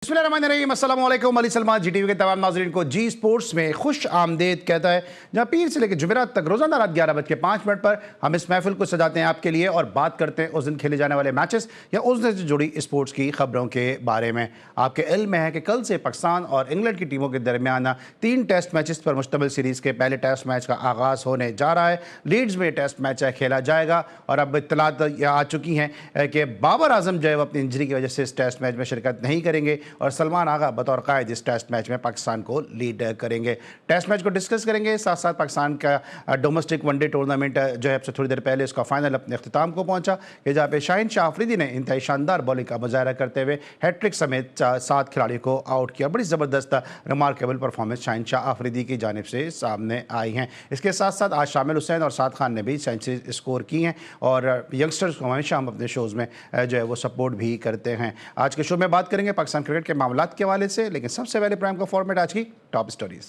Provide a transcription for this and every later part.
बिस्मिल्लाहिर्रहमानिर्रहीम, अस्सलाम वालेकुम। अली सलमान जी टीवी के तमाम नाज़रीन को जी स्पोर्ट्स में खुश आमदेद कहता है, जहाँ पीर से लेकर जुमेरात तक रोज़ाना रात 11:05 पर हम इस महफिल को सजाते हैं आपके लिए और बात करते हैं उस दिन खेले जाने वाले मैचेस या उस दिन से जुड़ी स्पोर्ट्स की खबरों के बारे में। आपके इल्म में है कि कल से पाकिस्तान और इंग्लैंड की टीमों के दरमियान 3 टेस्ट मैचेस पर मुश्तमिल सीरीज़ के पहले टेस्ट मैच का आगाज़ होने जा रहा है। लीड्स में टेस्ट मैच खेला जाएगा और अब इत्तलात आ चुकी हैं कि बाबर आजम जो है अपनी इंजरी की वजह से इस टेस्ट मैच में शिरकत नहीं करेंगे और सलमान आगा बतौर कायद इस टेस्ट मैच में पाकिस्तान को लीड करेंगे। टेस्ट मैच को डिस्कस करेंगे, साथ साथ पाकिस्तान का डोमेस्टिक वनडे टूर्नामेंट जो है अब से थोड़ी देर पहले उसका फाइनल अपने अख्ताम को पहुंचा कि जहाँ पे शाहीन शाह अफरीदी ने इंतहाई शानदार बॉलिंग का मुजाहरा करते हुए हैट्रिक समेत 7 खिलाड़ियों को आउट किया। बड़ी ज़बरदस्त रिमार्केबल परफॉर्मेंस शाहीन शाह अफरीदी की जानिब से सामने आई हैं। इसके साथ साथ आज शामिल हुसैन और साद खान ने भी सेंचुरी स्कोर की हैं और यंगस्टर्स को हमेशा हम अपने शोज़ में जो है वो सपोर्ट भी करते हैं। आज के शो में बात करेंगे पाकिस्तान क्रिकेट के मामलात के हवाले से, लेकिन सबसे पहले प्राइम का फॉर्मेट आज की टॉप स्टोरीज।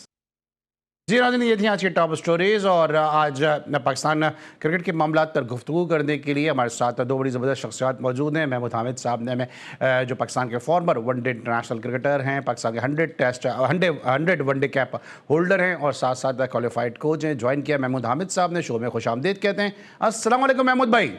जी नाज़रीन, ये थी आज की टॉप स्टोरीज और आज पाकिस्तान क्रिकेट के मामलात पर गुफ्तगू करने के लिए हमारे साथ 2 बड़ी ज़बरदस्त शख्सियात मौजूद हैं। महमूद हामिद साहब ने जो पाकिस्तान के फॉर्मर वनडे इंटरनेशनल क्रिकेटर हैं, पाकिस्तान के 100 वनडे कैप होल्डर हैं और साथ साथ क्वालिफाइड कोच हैं। ज्वाइन किया महमूद हामिद साहब ने, शो में खुश आमदीद कहते हैं। अस्सलाम वालेकुम महमूद भाई।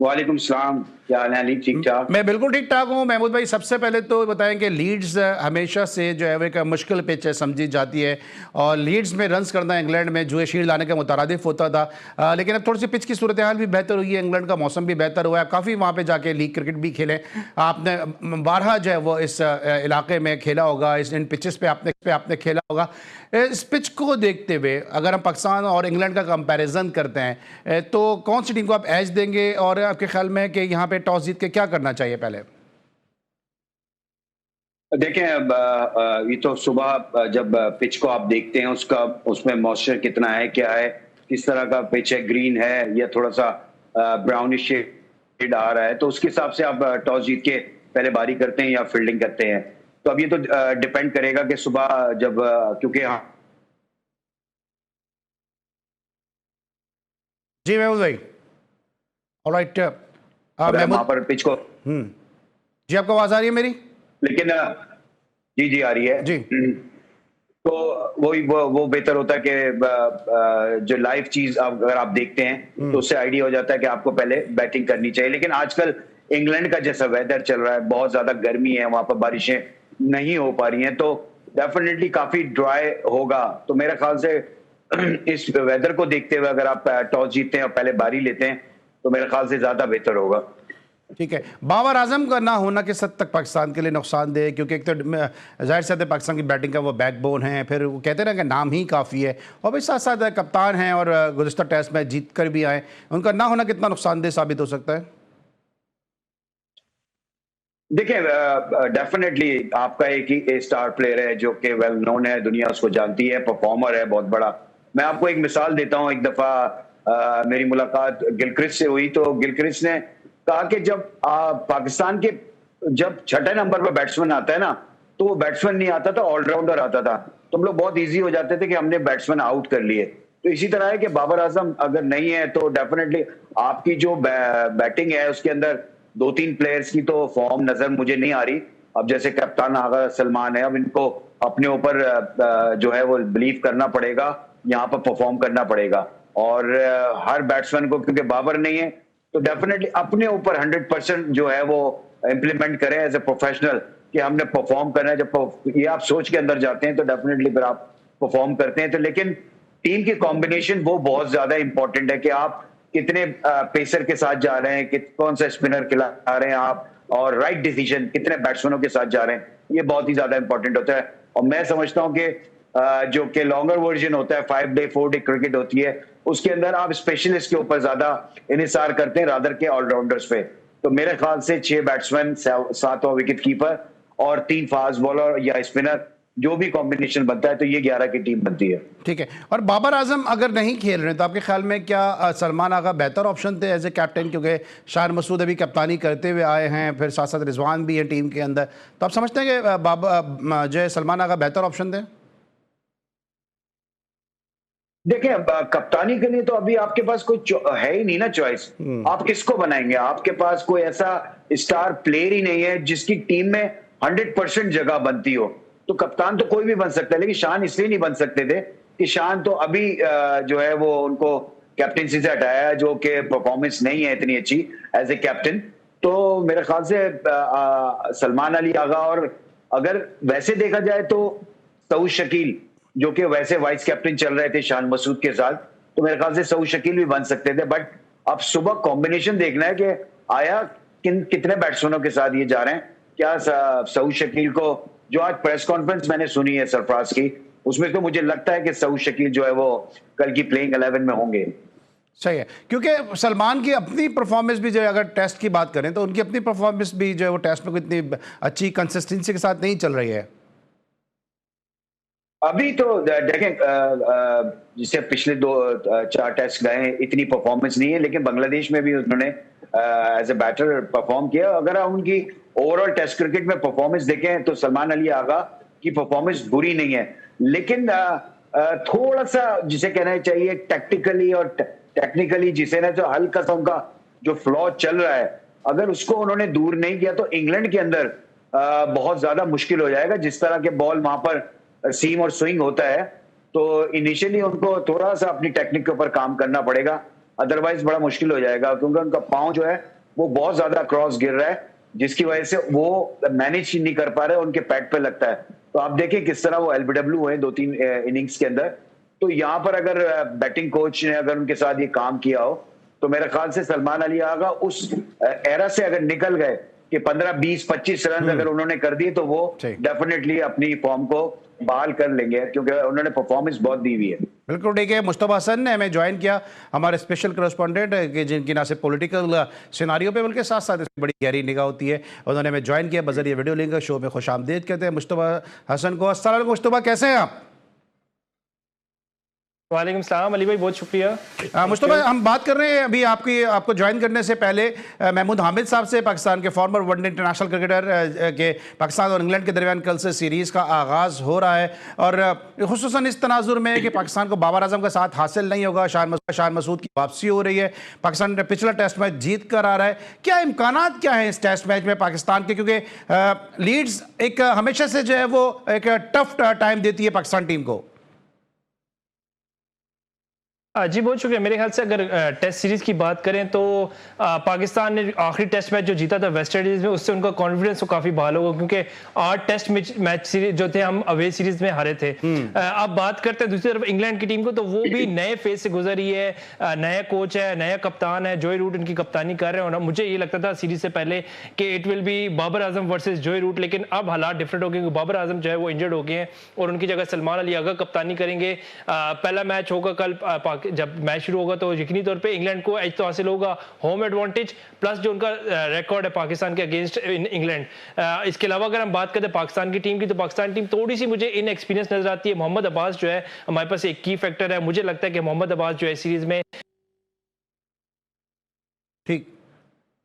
वालेकुम सलाम, क्या हाल है? ठीक ठाक। मैं बिल्कुल ठीक ठाक हूँ महमूद भाई। सबसे पहले तो बताएं कि लीड्स हमेशा से जो है वो एक मुश्किल पिच समझी जाती है और लीड्स में रन्स करना इंग्लैंड में जो है शील्ड लाने के मुतारादिफ होता था, लेकिन अब थोड़ी सी पिच की सूरत हाल भी बेहतर हुई है, इंग्लैंड का मौसम भी बेहतर हुआ है, काफ़ी वहाँ पे जाके लीग क्रिकेट भी खेले आपने, बारहा जो है वो इस इलाके में खेला होगा, इन पिचेस पे आपने खेला होगा। इस पिच को देखते हुए अगर हम पाकिस्तान और इंग्लैंड का कंपैरिजन करते हैं तो कौन सी टीम को आप एज देंगे और आपके ख्याल में कि यहाँ पे टॉस जीत के क्या करना चाहिए? पहले देखें, ये तो सुबह जब पिच को आप देखते हैं उसमें मॉइस्चर कितना है, क्या है, किस तरह का पिच है, ग्रीन है या थोड़ा सा ब्राउनिश शेड आ रहा है, तो उसके हिसाब से आप टॉस जीत के पहले बारी करते हैं या फील्डिंग करते हैं। तो अब ये तो डिपेंड करेगा कि सुबह जब क्योंकि जी महमूद भाई। ऑलराइट, वहां पर पिच को जी आपको आवाज आ रही है मेरी? लेकिन जी आ रही है जी। तो वो बेहतर होता है कि जो लाइव चीज अगर आप देखते हैं तो उससे आइडिया हो जाता है कि आपको पहले बैटिंग करनी चाहिए। लेकिन आजकल इंग्लैंड का जैसा वेदर चल रहा है, बहुत ज्यादा गर्मी है, वहां पर बारिशें नहीं हो पा रही हैं, तो डेफिनेटली काफी ड्राई होगा। तो मेरे ख्याल से इस वेदर को देखते हुए अगर आप टॉस जीतते हैं और पहले बारी लेते हैं तो मेरे ख्याल से ज्यादा बेहतर होगा। ठीक है, बाबर आजम का ना होना किस हद तक पाकिस्तान के लिए नुकसानदेह? क्योंकि एक तो जाहिर सी पाकिस्तान की बैटिंग का वो बैकबोन है, फिर वो कहते हैं ना कि नाम ही काफ़ी है, और भाई साथ साथ कप्तान हैं और गुज़िश्ता टेस्ट मैच जीत कर भी आए, उनका ना होना कितना नुकसानदेह साबित हो सकता है? देखिए, डेफिनेटली आपका एक ही स्टार प्लेयर है जो कि वेल नोन है, दुनिया उसको जानती है, परफॉर्मर है बहुत बड़ा। मैं आपको एक मिसाल देता हूँ। एक दफा मेरी मुलाकात गिलक्रिस्ट से हुई तो गिलक्रिस्ट ने कहा कि जब पाकिस्तान के जब छठे नंबर पर बैट्समैन आता है ना, तो वो बैट्समैन नहीं आता था, ऑलराउंडर आता था। तो हम लोग बहुत इजी हो जाते थे कि हमने बैट्समैन आउट कर लिए। तो इसी तरह है कि बाबर आजम अगर नहीं है तो डेफिनेटली आपकी जो बैटिंग है उसके अंदर 2-3 प्लेयर्स की तो फॉर्म नजर मुझे नहीं आ रही। अब जैसे कप्तान आगा सलमान है, अब इनको अपने ऊपर जो है वो बिलीव करना पड़ेगा, यहाँ पर परफॉर्म करना पड़ेगा। और हर बैट्समैन को, क्योंकि बाबर नहीं है, तो डेफिनेटली अपने ऊपर 100% जो है वो इम्प्लीमेंट करें एज ए प्रोफेशनल कि हमने परफॉर्म करना है। जब ये आप सोच के अंदर जाते हैं तो डेफिनेटली फिर आप परफॉर्म करते हैं। तो लेकिन टीम की कॉम्बिनेशन वो बहुत ज्यादा इंपॉर्टेंट है कि आप कितने पेसर के साथ जा रहे हैं, कौन सा स्पिनर खिला रहे हैं आप, और राइट डिसीजन कितने बैट्समैनों के साथ जा रहे हैं, ये बहुत ही ज्यादा इंपॉर्टेंट होता है। और मैं समझता हूं कि जो कि लॉन्गर वर्जन होता है, 5 डे 4 डे क्रिकेट होती है, उसके अंदर आप स्पेशलिस्ट के ऊपर ज्यादा इन्हिसार करते हैं रादर के ऑलराउंडर्स पे। तो मेरे ख्याल से 6 बैट्समैन, 7 विकेट कीपर और 3 फास्ट बॉलर या स्पिनर, जो भी कॉम्बिनेशन बनता है तो ये 11 की टीम बनती है। ठीक है, और बाबर आजम अगर नहीं खेल रहे तो आपके ख्याल में क्या सलमान आगा बेहतर ऑप्शन थे एज ए कैप्टन? क्योंकि शान मसूद अभी कप्तानी करते हुए आए हैं, फिर साथ साथ रिजवान भी हैं टीम के अंदर, तो आप समझते हैं कि जो है सलमान आगा बेहतर ऑप्शन थे? देखिए, अब कप्तानी के लिए तो अभी आपके पास कोई है ही नहीं ना चॉइस। आप किसको बनाएंगे? आपके पास कोई ऐसा स्टार प्लेयर ही नहीं है जिसकी टीम में 100% जगह बनती हो। तो कप्तान तो कोई भी बन सकता है, लेकिन शान इसलिए नहीं बन सकते थे कि शान तो अभी जो है वो उनको कैप्टेंसी से हटाया है, जो कि परफॉर्मेंस नहीं है इतनी अच्छी एज ए कैप्टन। तो मेरे ख्याल से सलमान अली आगा, और अगर वैसे देखा जाए तो सऊद शकील, जो कि वैसे वाइस कैप्टन चल रहे थे शान मसूद के साथ, तो मेरे ख्याल से सऊद शकील भी बन सकते थे। बट अब सुबह कॉम्बिनेशन देखना है कि आया कितने बैट्समैनों के साथ ये जा रहे हैं। क्या सऊद शकील को, जो आज प्रेस कॉन्फ्रेंस मैंने सुनी है सरफराज की, उसमें तो मुझे लगता है कि सऊद शकील जो है वो कल की प्लेइंग 11 में होंगे। सही है, क्योंकि सलमान की अपनी परफॉर्मेंस भी जो है, अगर टेस्ट की बात करें तो उनकी अपनी परफॉर्मेंस भी जो है वो टेस्ट में इतनी अच्छी कंसिस्टेंसी के साथ नहीं चल रही है। अभी तो देखें, जिसे पिछले 2-4 टेस्ट गए, इतनी परफॉर्मेंस नहीं है, लेकिन बांग्लादेश में भी उन्होंने एज ए बैटर परफॉर्म किया। अगर हम उनकी ओवरऑल टेस्ट क्रिकेट में परफॉर्मेंस देखें तो सलमान अली आगा की परफॉर्मेंस बुरी नहीं है, लेकिन थोड़ा सा जिसे कहना चाहिए टैक्टिकली और टेक्निकली, जिसे ना जो हल्का सा उनका जो फ्लॉ चल रहा है, अगर उसको उन्होंने दूर नहीं किया तो इंग्लैंड के अंदर बहुत ज्यादा मुश्किल हो जाएगा। जिस तरह के बॉल वहां पर सीम और स्विंग होता है, तो इनिशियली उनको थोड़ा सा अपनी टेक्निक के ऊपर काम करना पड़ेगा, अदरवाइज बड़ा मुश्किल हो जाएगा, क्योंकि उनका पांव जो है वो बहुत ज्यादा क्रॉस गिर रहा है, जिसकी वजह से वो मैनेज नहीं कर पा रहे, उनके पैड पे लगता है। तो आप देखिए किस तरह वो एलबीडब्ल्यू हुए 2-3 इनिंग्स के अंदर। तो यहाँ पर अगर बैटिंग कोच ने अगर उनके साथ ये काम किया हो, तो मेरे ख्याल से सलमान अली आगा उस एरा से अगर निकल गए कि 15, 20, 25 रन अगर उन्होंने कर दिए, तो वो डेफिनेटली अपनी फॉर्म को बहाल कर लेंगे, क्योंकि उन्होंने परफॉर्मेंस बहुत दी हुई है। बिल्कुल ठीक है। मुस्तफा हसन ने हमें ज्वाइन किया, हमारे स्पेशल करस्पॉन्डेंट कि जिनकी ना सिर्फ पॉलिटिकल सिनारियों पे बल्कि साथ साथ इसमें बड़ी गहरी निगाह होती है। उन्होंने हमें ज्वाइन किया बजरिए वीडियो लिंक। शो में खुश आमदीद कहते हैं मुस्तफा हसन को। अस्सलाम वालेकुम मुस्तफा, कैसे हैं आप? वालेकुम सलाम अली भाई, बहुत शुक्रिया। मुस्तफा, हम बात कर रहे हैं अभी आपको ज्वाइन करने से पहले महमूद हामिद साहब से, पाकिस्तान के फॉर्मर वनडे इंटरनेशनल क्रिकेटर, के पाकिस्तान और इंग्लैंड के दरमियान कल से सीरीज़ का आगाज़ हो रहा है, और खुसूसन इस तनाजुर में कि पाकिस्तान को बाबर आजम का साथ हासिल नहीं होगा, शान मसूद की वापसी हो रही है, पाकिस्तान ने पिछला टेस्ट मैच जीत कर आ रहा है। क्या इम्कानात क्या है इस टेस्ट मैच में पाकिस्तान के, क्योंकि लीड्स एक हमेशा से जो है वो एक टफ टाइम देती है पाकिस्तान टीम को? जी बहुत शुक्रिया। मेरे ख्याल से अगर टेस्ट सीरीज की बात करें तो पाकिस्तान ने आखिरी टेस्ट मैच जो जीता था वेस्ट इंडीज में, उससे उनका कॉन्फिडेंस तो काफी बहाल होगा, क्योंकि 8 टेस्ट मैच सीरीज जो थे हम अवे सीरीज में हारे थे। अब बात करते हैं दूसरी तरफ इंग्लैंड की टीम को, तो वो भी नए फेज से गुजर रही है, नया कोच है, नया कप्तान है, जॉय रूट उनकी कप्तानी कर रहे हैं। और मुझे ये लगता था सीरीज से पहले कि it will be Babar Azam versus Joe Root, लेकिन अब हालात डिफरेंट हो गए, क्योंकि बाबर आजम जो है वो इंजर्ड हो गए हैं और उनकी जगह सलमान अली आगा कप्तानी करेंगे। पहला मैच होगा कल, जब मैच शुरू होगा तो यकीनी तौर पे इंग्लैंड को एज तो हासिल होगा, होम एडवांटेज प्लस जो उनका रिकॉर्ड है पाकिस्तान के अगेंस्ट इन इंग्लैंड। इसके अलावा अगर हम बात करते हैं पाकिस्तान की टीम की, तो पाकिस्तान टीम थोड़ी सी मुझे इनएक्सपीरियंस नजर आती है। मोहम्मद अब्बास जो है हमारे पास एक की फैक्टर है, मुझे लगता है कि मोहम्मद अब्बास जो है सीरीज में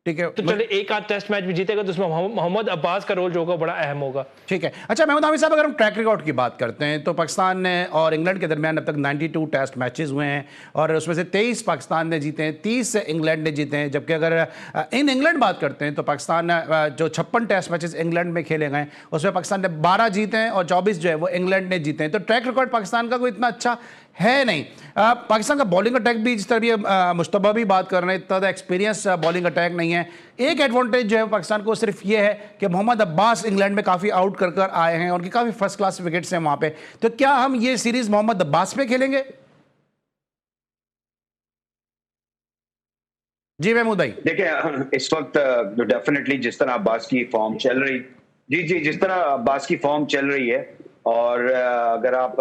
ठीक है, तो चले एक आध टेस्ट मैच भी जीतेगा, तो उसमें मोहम्मद अब्बास का रोल जो होगा बड़ा अहम होगा। ठीक है। अच्छा महमूद हामिद साहब, अगर हम ट्रैक रिकॉर्ड की बात करते हैं तो पाकिस्तान ने और इंग्लैंड के दरमियान अब तक 92 टेस्ट मैचेस हुए हैं, और उसमें से 23 पाकिस्तान ने जीते हैं, 30 से इंग्लैंड ने जीते हैं। जबकि अगर इन इंग्लैंड बात करते हैं तो पाकिस्तान जो 56 टेस्ट मैचेस इंग्लैंड में खेले गए उसमें पाकिस्तान ने 12 जीते हैं और 24 जो है वो इंग्लैंड ने जीते हैं। तो ट्रैक रिकॉर्ड पाकिस्तान का कोई इतना अच्छा है नहीं। पाकिस्तान का बॉलिंग अटैक भी, जिस तरह भी मुस्तफा भी बात कर रहे हैं, इतना एक्सपीरियंस बॉलिंग अटैक नहीं है। एक एडवांटेज जो है पाकिस्तान को सिर्फ ये है कि मोहम्मद अब्बास इंग्लैंड में काफ़ी आउट कर आए हैं, उनकी काफ़ी फर्स्ट क्लास विकेट्स हैं वहाँ पे। तो क्या हम ये सीरीज मोहम्मद अब्बास पे खेलेंगे? जी महमूद भाई। देखिए, इस वक्त डेफिनेटली जिस तरह अब्बास की फॉर्म चल रही, जी जिस तरह अब्बास की फॉर्म चल रही है, और अगर आप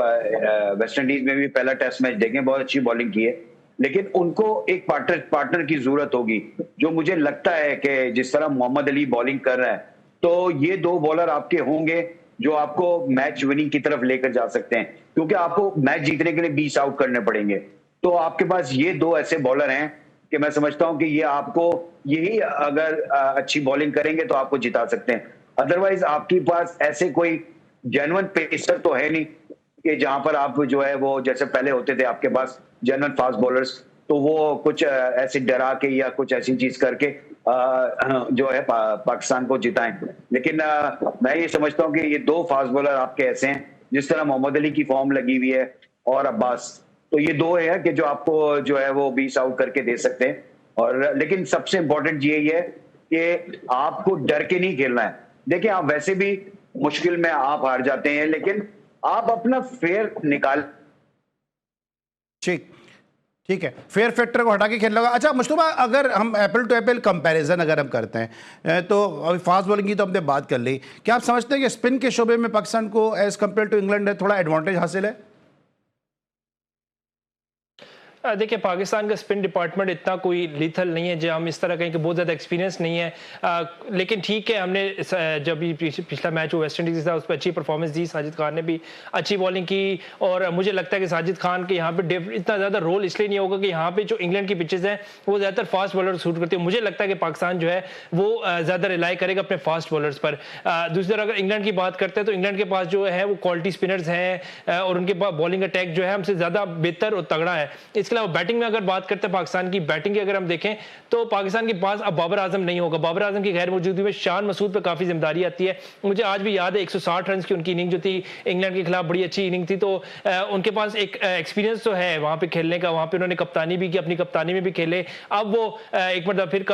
वेस्ट इंडीज में भी पहला टेस्ट मैच देखें, बहुत अच्छी बॉलिंग की है, लेकिन उनको एक पार्टनर की जरूरत होगी। जो मुझे लगता है कि जिस तरह मोहम्मद अली बॉलिंग कर रहा है, तो ये 2 बॉलर आपके होंगे जो आपको मैच विनिंग की तरफ लेकर जा सकते हैं, क्योंकि आपको मैच जीतने के लिए 20 आउट करने पड़ेंगे। तो आपके पास ये 2 ऐसे बॉलर हैं कि मैं समझता हूं कि ये आपको, यही अगर अच्छी बॉलिंग करेंगे तो आपको जिता सकते हैं। अदरवाइज आपके पास ऐसे कोई जेन्युइन पेसर तो है नहीं कि जहां पर आप जो है वो जैसे पहले होते थे आपके पास जनरल फास्ट बॉलर्स, तो वो कुछ ऐसे डरा के या कुछ ऐसी चीज करके जो है पाकिस्तान को जिताएं। लेकिन मैं ये समझता हूं कि ये दो फास्ट बॉलर आपके ऐसे हैं, जिस तरह मोहम्मद अली की फॉर्म लगी हुई है और अब्बास, तो ये दो है कि जो आपको जो है वो 20 आउट करके दे सकते हैं। और लेकिन सबसे इंपॉर्टेंट यही है कि आपको डर के नहीं खेलना है। देखिए, आप वैसे भी मुश्किल में आप हार जाते हैं, लेकिन आप अपना फेयर निकाल। ठीक ठीक है, फेयर फैक्टर को हटा के खेलना होगा। अच्छा मुश्तबा, अगर हम एप्पल टू एप्पल कंपैरिजन अगर हम करते हैं तो अभी फास्ट बॉलिंग की तो हमने बात कर ली, क्या आप समझते हैं कि स्पिन के शोबे में पाकिस्तान को एज कम्पेयर टू इंग्लैंड थोड़ा एडवांटेज हासिल है? देखिए, पाकिस्तान का स्पिन डिपार्टमेंट इतना कोई लीथल नहीं है, जो हम इस तरह कहें कि बहुत ज़्यादा एक्सपीरियंस नहीं है। लेकिन ठीक है, हमने जब भी पिछला मैच वो वेस्ट इंडीज़ था उस पर अच्छी परफॉर्मेंस दी, साजिद खान ने भी अच्छी बॉलिंग की। और मुझे लगता है कि साजिद खान के यहाँ पे इतना ज़्यादा रोल इसलिए नहीं होगा कि यहाँ पे जो इंग्लैंड की पिचेस हैं वो ज़्यादातर फास्ट बॉलर सूट करती है। मुझे लगता है कि पाकिस्तान जो है वो ज़्यादा रिलाई करेगा अपने फास्ट बॉलर्स पर। दूसरी तरफ अगर इंग्लैंड की बात करते हैं तो इंग्लैंड के पास जो है वो क्वालिटी स्पिनर्स हैं और उनके पास बॉलिंग अटैक जो है हमसे ज़्यादा बेहतर और तगड़ा है। इसके अलावा बैटिंग में अगर बात करते हैं पाकिस्तान की बैटिंग की अगर हम देखें तो पाकिस्तान के पास अब बाबर आजम नहीं होगा। बाबर आजम की गैर मौजूदगी में शान मसूद पे काफी जिम्मेदारी आती है। मुझे आज भी याद है 160 रन की उनकी इनिंग जो थी इंग्लैंड के खिलाफ, बड़ी अच्छी इनिंग थी। तो उनके पास एक एक्सपीरियंस तो है वहां पे खेलने का, वहां पे उन्होंने कप्तानी भी की, अपनी कप्तानी में भी खेले। अब वो एक मतलब फिर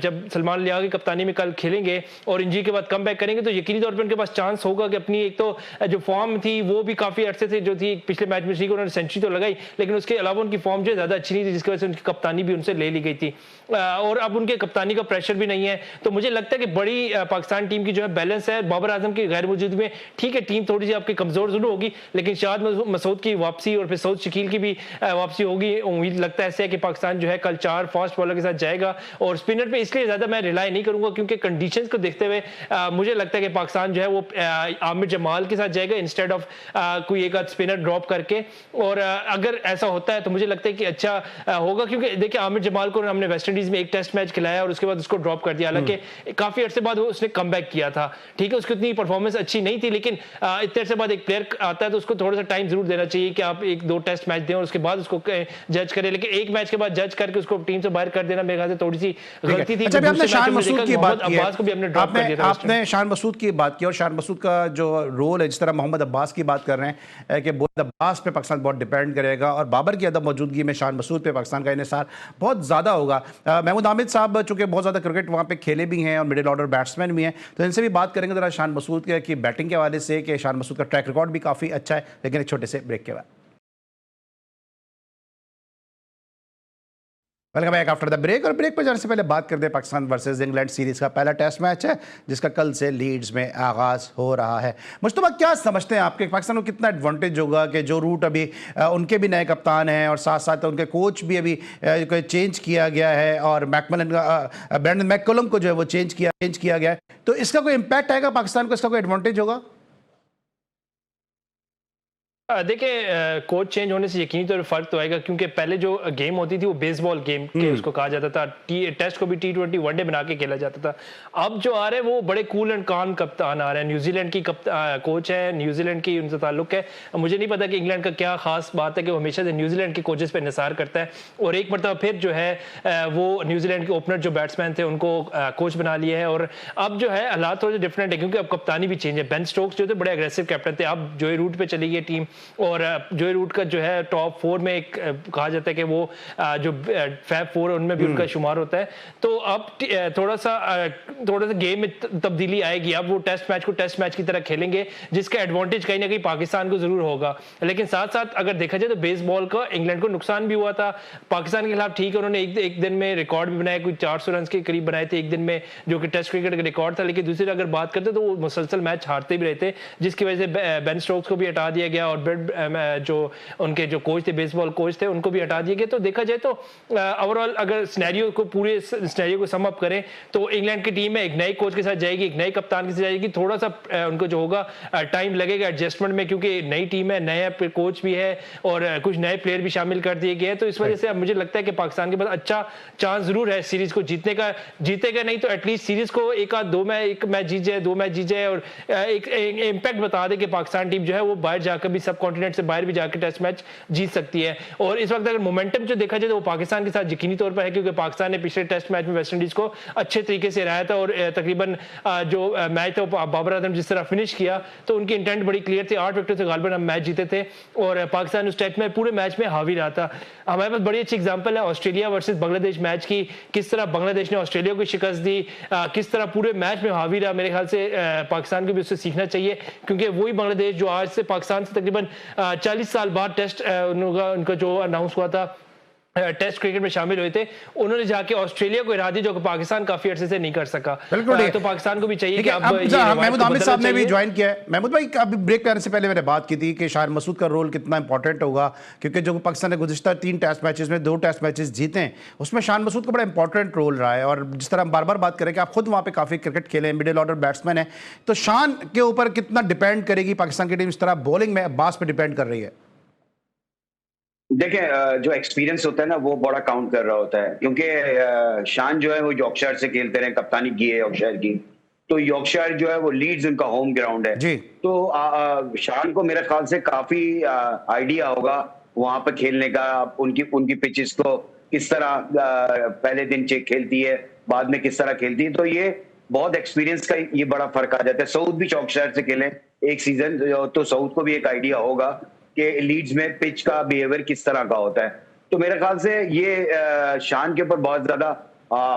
जब सलमान लिया की कप्तानी में कल खेलेंगे और इंजरी के बाद कम बैक करेंगे तो यकीनी तौर पर उनके पास चांस होगा कि अपनी एक तो जो फॉर्म थी वो भी काफी अरसे से जो थी, पिछले मैच में उन्होंने सेंचुरी तो लगाई लेकिन उसके अलावा उनकी फॉर्म जो ज्यादा अच्छी नहीं थी, जिसकी वजह से उनकी कप्तानी भी उनसे ले ली गई थी। और अब उनके कप्तानी का प्रेशर भी नहीं है। तो मुझे लगता है कि बड़ी पाकिस्तान टीम की जो है बैलेंस है। बाबर आजम की गैर मौजूदगी में ठीक है टीम थोड़ी सी आपकी कमजोर जरूर होगी, लेकिन शाद मसूद की वापसी और फिर सऊद शकील की भी वापसी होगी। उम्मीद लगता है ऐसे है कि पाकिस्तान जो है कल 4 फास्ट बॉलर के साथ जाएगा और स्पिनर पे इसलिए ज्यादा मैं रिलाई नहीं करूंगा क्योंकि कंडीशंस को देखते हुए मुझे लगता है कि पाकिस्तान जो है वो आमिर जमाल के साथ जाएगा इंस्टेड ऑफ कोई एक स्पिनर ड्रॉप करके। और अगर ऐसा होता है तो मुझे लगता है कि अच्छा होगा, क्योंकि देखिए आमिर जमाल को हमने वेस्ट इंडीज में एक टेस्ट मैच खिलाया और उसके बाद उसको ड्रॉप कर दिया। हालांकि काफी अरसे बाद उसने कमबैक किया था, ठीक है, उसकी उतनी परफॉर्मेंस अच्छी नहीं थी, लेकिन इतने अरसे बाद एक प्लेयर आता है तो उसको थोड़ा सा टाइम जरूर देना चाहिए कि आप 1-2 टेस्ट मैच दें और उसके बाद उसको जज करें। लेकिन एक मैच के बाद जज करके उसको टीम से बाहर कर देना मेरे ख्याल से थोड़ी सी गलती थी। अच्छा, आपने शान मसूद की बात की, अब्बास को भी हमने ड्रॉप कर दिया था। आपने शान मसूद की बात की और शान मसूद का जो रोल है, जिस तरह मोहम्मद अब्बास की बात कर रहे हैं कि मोहम्मद अब्बास पे पाकिस्तान बहुत डिपेंड करेगा और बाबर की अदम मौजूदगी में शान मसूद पे पाकिस्तान का इन्हिसार बहुत ज़्यादा होगा। महमूद हामिद साहब चूंकि बहुत ज़्यादा क्रिकेट वहाँ पे खेले भी हैं और मिडिल ऑर्डर बैट्समैन भी हैं, तो इनसे भी बात करेंगे ज़रा शान मसूद की बैटिंग के हवाले से कि शान मसूद का ट्रैक रिकॉर्ड भी काफ़ी अच्छा है। लेकिन एक छोटे से ब्रेक के बाद welcome back after the break. और ब्रेक पर जाने से पहले बात करते हैं पाकिस्तान वर्सेस इंग्लैंड सीरीज़ का पहला टेस्ट मैच है जिसका कल से लीड्स में आगाज़ हो रहा है। मुश्तबा, क्या समझते हैं आपके पाकिस्तान को कितना एडवांटेज होगा कि जो रूट अभी उनके भी नए कप्तान हैं और साथ साथ उनके कोच भी अभी चेंज किया गया है और ब्रैंडन मैककलम को जो है वो चेंज किया गया है, तो इसका कोई इम्पैक्ट आएगा पाकिस्तान को, इसका कोई एडवांटेज होगा? देखिए, कोच चेंज होने से यकीनी तौर पर फर्क तो आएगा, क्योंकि पहले जो गेम होती थी वो बेसबॉल गेम के उसको कहा जाता था। टेस्ट को भी T20 वनडे बना के खेला जाता था। अब जो आ रहे हैं वो बड़े कूल एंड काम कप्तान आ रहे हैं। न्यूजीलैंड की कोच है, न्यूजीलैंड की उनसे ताल्लुक है। मुझे नहीं पता कि इंग्लैंड का क्या खास बात है कि वो हमेशा से न्यूजीलैंड के कोचेस पर निसार करता है और एक मरतबा फिर जो है वो न्यूजीलैंड के ओपनर जो बैट्समैन थे उनको कोच बना लिया है। और अब जो है हालात थोड़े डिफरेंट है क्योंकि अब कप्तानी भी चेंज है। बेन स्टोक्स जो थे बड़े अग्रेसिव कैप्टन थे, अब जोए रूट पे चली गई टीम और जोए रूट का जो है टॉप 4 में एक कहा जाता है कि वो जो फैब 4 है उनमें भी उनका शुमार होता है। तो अब थोड़ा सा गेम में तब्दीली आएगी। अब वो टेस्ट मैच को टेस्ट मैच की तरह खेलेंगे जिसका एडवांटेज कहीं ना कहीं पाकिस्तान को जरूर होगा। लेकिन साथ साथ अगर देखा जाए तो बेसबॉल का इंग्लैंड को नुकसान भी हुआ था पाकिस्तान के खिलाफ। ठीक है, उन्होंने एक दिन में रिकॉर्ड भी बनाया, कोई 400 रन के करीब बनाए थे एक दिन में, जो कि टेस्ट क्रिकेट का रिकॉर्ड था। लेकिन दूसरी अगर बात करते तो वो मुसलसल मैच हारते भी रहते, जिसकी वजह से बेन स्टोक्स को भी हटा दिया गया और जो उनके जो कोच थे, बेसबॉल कोच थे, उनको भी हटा दिया गया। तो देखा जाए तो ओवरऑल अगर पूरे सिनेरियो को सम अप करें तो इंग्लैंड की टीम में एक नए कोच के साथ जाएगी, एक नए कप्तान के साथ जाएगी। थोड़ा सा उनको जो होगा टाइम लगेगा एडजस्टमेंट में, क्योंकि नई टीम है, नया कोच भी है और कुछ नए प्लेयर भी शामिल कर दिए गए हैं। तो इस वजह से अब मुझे लगता है कि पाकिस्तान के पास अच्छा चांस जरूर है सीरीज को जीतने का। जीतेगा नहीं तो एटलीस्ट सीरीज को एक मैच जीत जाए, 2 मैच जीत जाए और एक इम्पैक्ट बता दे कि पाकिस्तान टीम जो है वो बाहर जाकर भी सब सब कॉन्टिनेंट से बाहर भी जाकर टेस्ट मैच जीत सकती है। और इस वक्त अगर मोमेंटम जो देखा जाए तो वो पाकिस्तान के साथ यकीनी तौर पर है, क्योंकि पाकिस्तान ने पिछले टेस्ट मैच में वेस्ट इंडीज को अच्छे तरीके से हराया था और तकरीबन जो मैच था बाबर आजम जिस तरह फिनिश किया तो उनकी इंटेंट बड़ी क्लियर थी। 8 विकेटों से गालिबन हम मैच जीते थे और पाकिस्तान उस टेस्ट में पूरे मैच में हावी रहा था। हमारे पास बड़ी अच्छी एग्जांपल है ऑस्ट्रेलिया वर्सेस बांग्लादेश मैच की, किस तरह बांग्लादेश ने ऑस्ट्रेलिया को शिकस्त दी, किस तरह पूरे मैच में हावी रहा। मेरे ख्याल से पाकिस्तान को भी उससे सीखना चाहिए, क्योंकि वही बांग्लादेश जो आज से पाकिस्तान से तकरीबन 40 साल बाद टेस्ट उनका जो अनाउंस हुआ था टेस्ट क्रिकेट में शामिल हुए थे, उन्होंने जाके ऑस्ट्रेलिया को हरा दी, जो कि पाकिस्तान काफी अरसे से नहीं कर सका। तो पाकिस्तान को भी चाहिए कि अब महमूद आमिर साहब ने भी ज्वाइन किया है। महमूद भाई, अभी ब्रेक करने से पहले मैंने बात की थी कि शाहिद मसूद का रोल कितना इंपॉर्टेंट होगा, क्योंकि जो पाकिस्तान ने गुज़िश्ता 3 टेस्ट मैचेस में 2 टेस्ट मैचेस जीते हैं, उसमें शाहिद मसूद का बड़ा इंपॉर्टेंट रोल रहा है। और जिस तरह हम बार बार बात करें कि आप खुद वहाँ पे काफ़ी क्रिकेट खेले हैं, मिडिल ऑर्डर बैट्समैन है, तो शान के ऊपर कितना डिपेंड करेगी पाकिस्तान की टीम इस तरह बॉलिंग में अब्बास पे डिपेंड कर रही है? देखिए, जो एक्सपीरियंस होता है ना वो बड़ा काउंट कर रहा होता है, क्योंकि शान जो है वो यॉर्कशायर से खेलते रहे, कप्तानी की है यॉर्कशायर की, तो यॉर्कशायर जो है वो लीड्स उनका होम ग्राउंड है जी। तो शान को मेरे ख्याल से काफी आइडिया होगा वहां पर खेलने का, उनकी पिचेस को किस तरह पहले दिन खेलती है, बाद में किस तरह खेलती है, तो ये बहुत एक्सपीरियंस का ये बड़ा फर्क आ जाता है। सऊद भी यॉर्कशायर से खेले एक सीजन, तो सऊद को भी एक आइडिया होगा कि लीड्स में पिच का बिहेवियर किस तरह का होता है। तो मेरे ख्याल से ये शान के ऊपर बहुत ज्यादा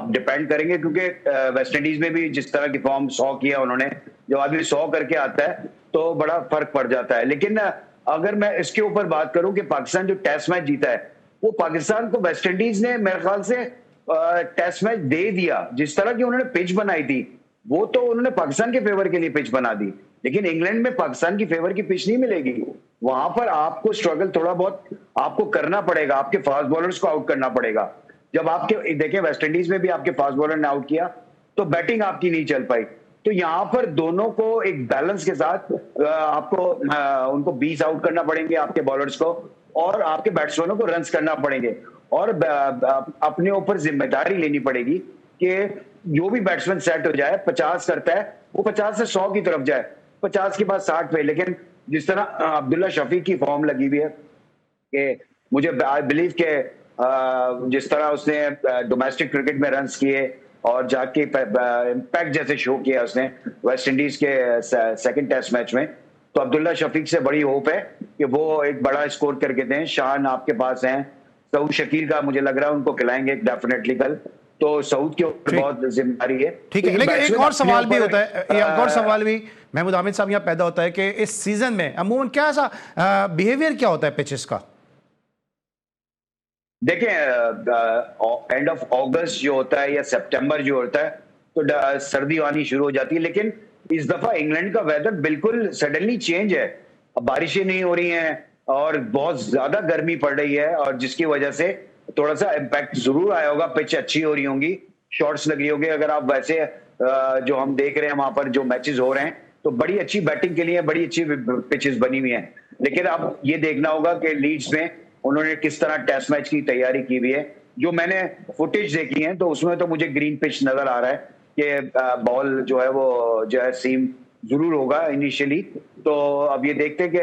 डिपेंड करेंगे, क्योंकि वेस्ट इंडीज में भी जिस तरह की फॉर्म 100 किया उन्होंने, जब आदमी 100 करके आता है तो बड़ा फर्क पड़ जाता है। लेकिन अगर मैं इसके ऊपर बात करूं कि पाकिस्तान जो टेस्ट मैच जीता है, वो पाकिस्तान को वेस्ट इंडीज ने मेरे ख्याल से टेस्ट मैच दे दिया। जिस तरह की उन्होंने पिच बनाई थी वो तो उन्होंने पाकिस्तान के फेवर के लिए पिच बना दी, लेकिन इंग्लैंड में पाकिस्तान की फेवर की पिच नहीं मिलेगी। वहां पर आपको स्ट्रगल थोड़ा बहुत आपको करना पड़ेगा, आपके फास्ट बॉलर्स को आउट करना पड़ेगा। जब आपके देखें वेस्ट इंडीज में भी आपके फास्ट बॉलर ने आउट किया तो बैटिंग आपकी नहीं चल पाई। तो यहाँ पर दोनों को एक बैलेंस के साथ आपको उनको 20 आउट करना पड़ेंगे आपके बॉलर्स को, और आपके बैट्समैनों को रन्स करना पड़ेंगे, और अपने ऊपर जिम्मेदारी लेनी पड़ेगी कि जो भी बैट्समैन सेट हो जाए, 50 करता है वो 50 से 100 की तरफ जाए, 50 के बाद 60 पे। लेकिन जिस तरह अब्दुल्ला शफीक की फॉर्म लगी हुई है कि मुझे आई बिलीव के जिस तरह उसने डोमेस्टिक क्रिकेट में रन्स किए और जाके इम्पैक्ट जैसे शो किया उसने वेस्ट इंडीज के सेकंड टेस्ट मैच में, तो अब्दुल्ला शफीक से बड़ी होप है कि वो एक बड़ा स्कोर करके दें। शान आपके पास हैं, सऊद शकील का मुझे लग रहा है उनको खिलाएंगे डेफिनेटली कल, तो सऊद के ऊपर बहुत जिम्मेदारी है। ठीक है, लेकिन एक और सवाल भी होता है, एक और सवाल भी महमूद आमिर साहब यहाँ पैदा होता है कि इस सीजन में अमूमन क्या ऐसा बिहेवियर क्या होता है पिचेस का? देखें, एंड ऑफ अगस्त जो होता है या सितंबर जो होता है तो सर्दी आनी शुरू हो जाती है, लेकिन इस दफा इंग्लैंड का वेदर बिल्कुल सडनली चेंज है। अब बारिशें नहीं हो रही हैं और बहुत ज्यादा गर्मी पड़ रही है, और जिसकी वजह से थोड़ा सा इम्पैक्ट जरूर आया होगा। पिच अच्छी हो रही होंगी, शॉट्स लग रही होंगी। अगर आप वैसे जो हम देख रहे हैं वहां पर जो मैचेस हो रहे हैं तो बड़ी अच्छी बैटिंग के लिए बड़ी अच्छी पिचेस बनी हुई हैं। लेकिन अब ये देखना होगा कि लीड्स में उन्होंने किस तरह टेस्ट मैच की तैयारी की हुई है। जो मैंने फुटेज देखी है तो उसमें तो मुझे ग्रीन पिच नजर आ रहा है कि बॉल जो है वो जो है सीम जरूर होगा इनिशियली। तो अब ये देखते हैं कि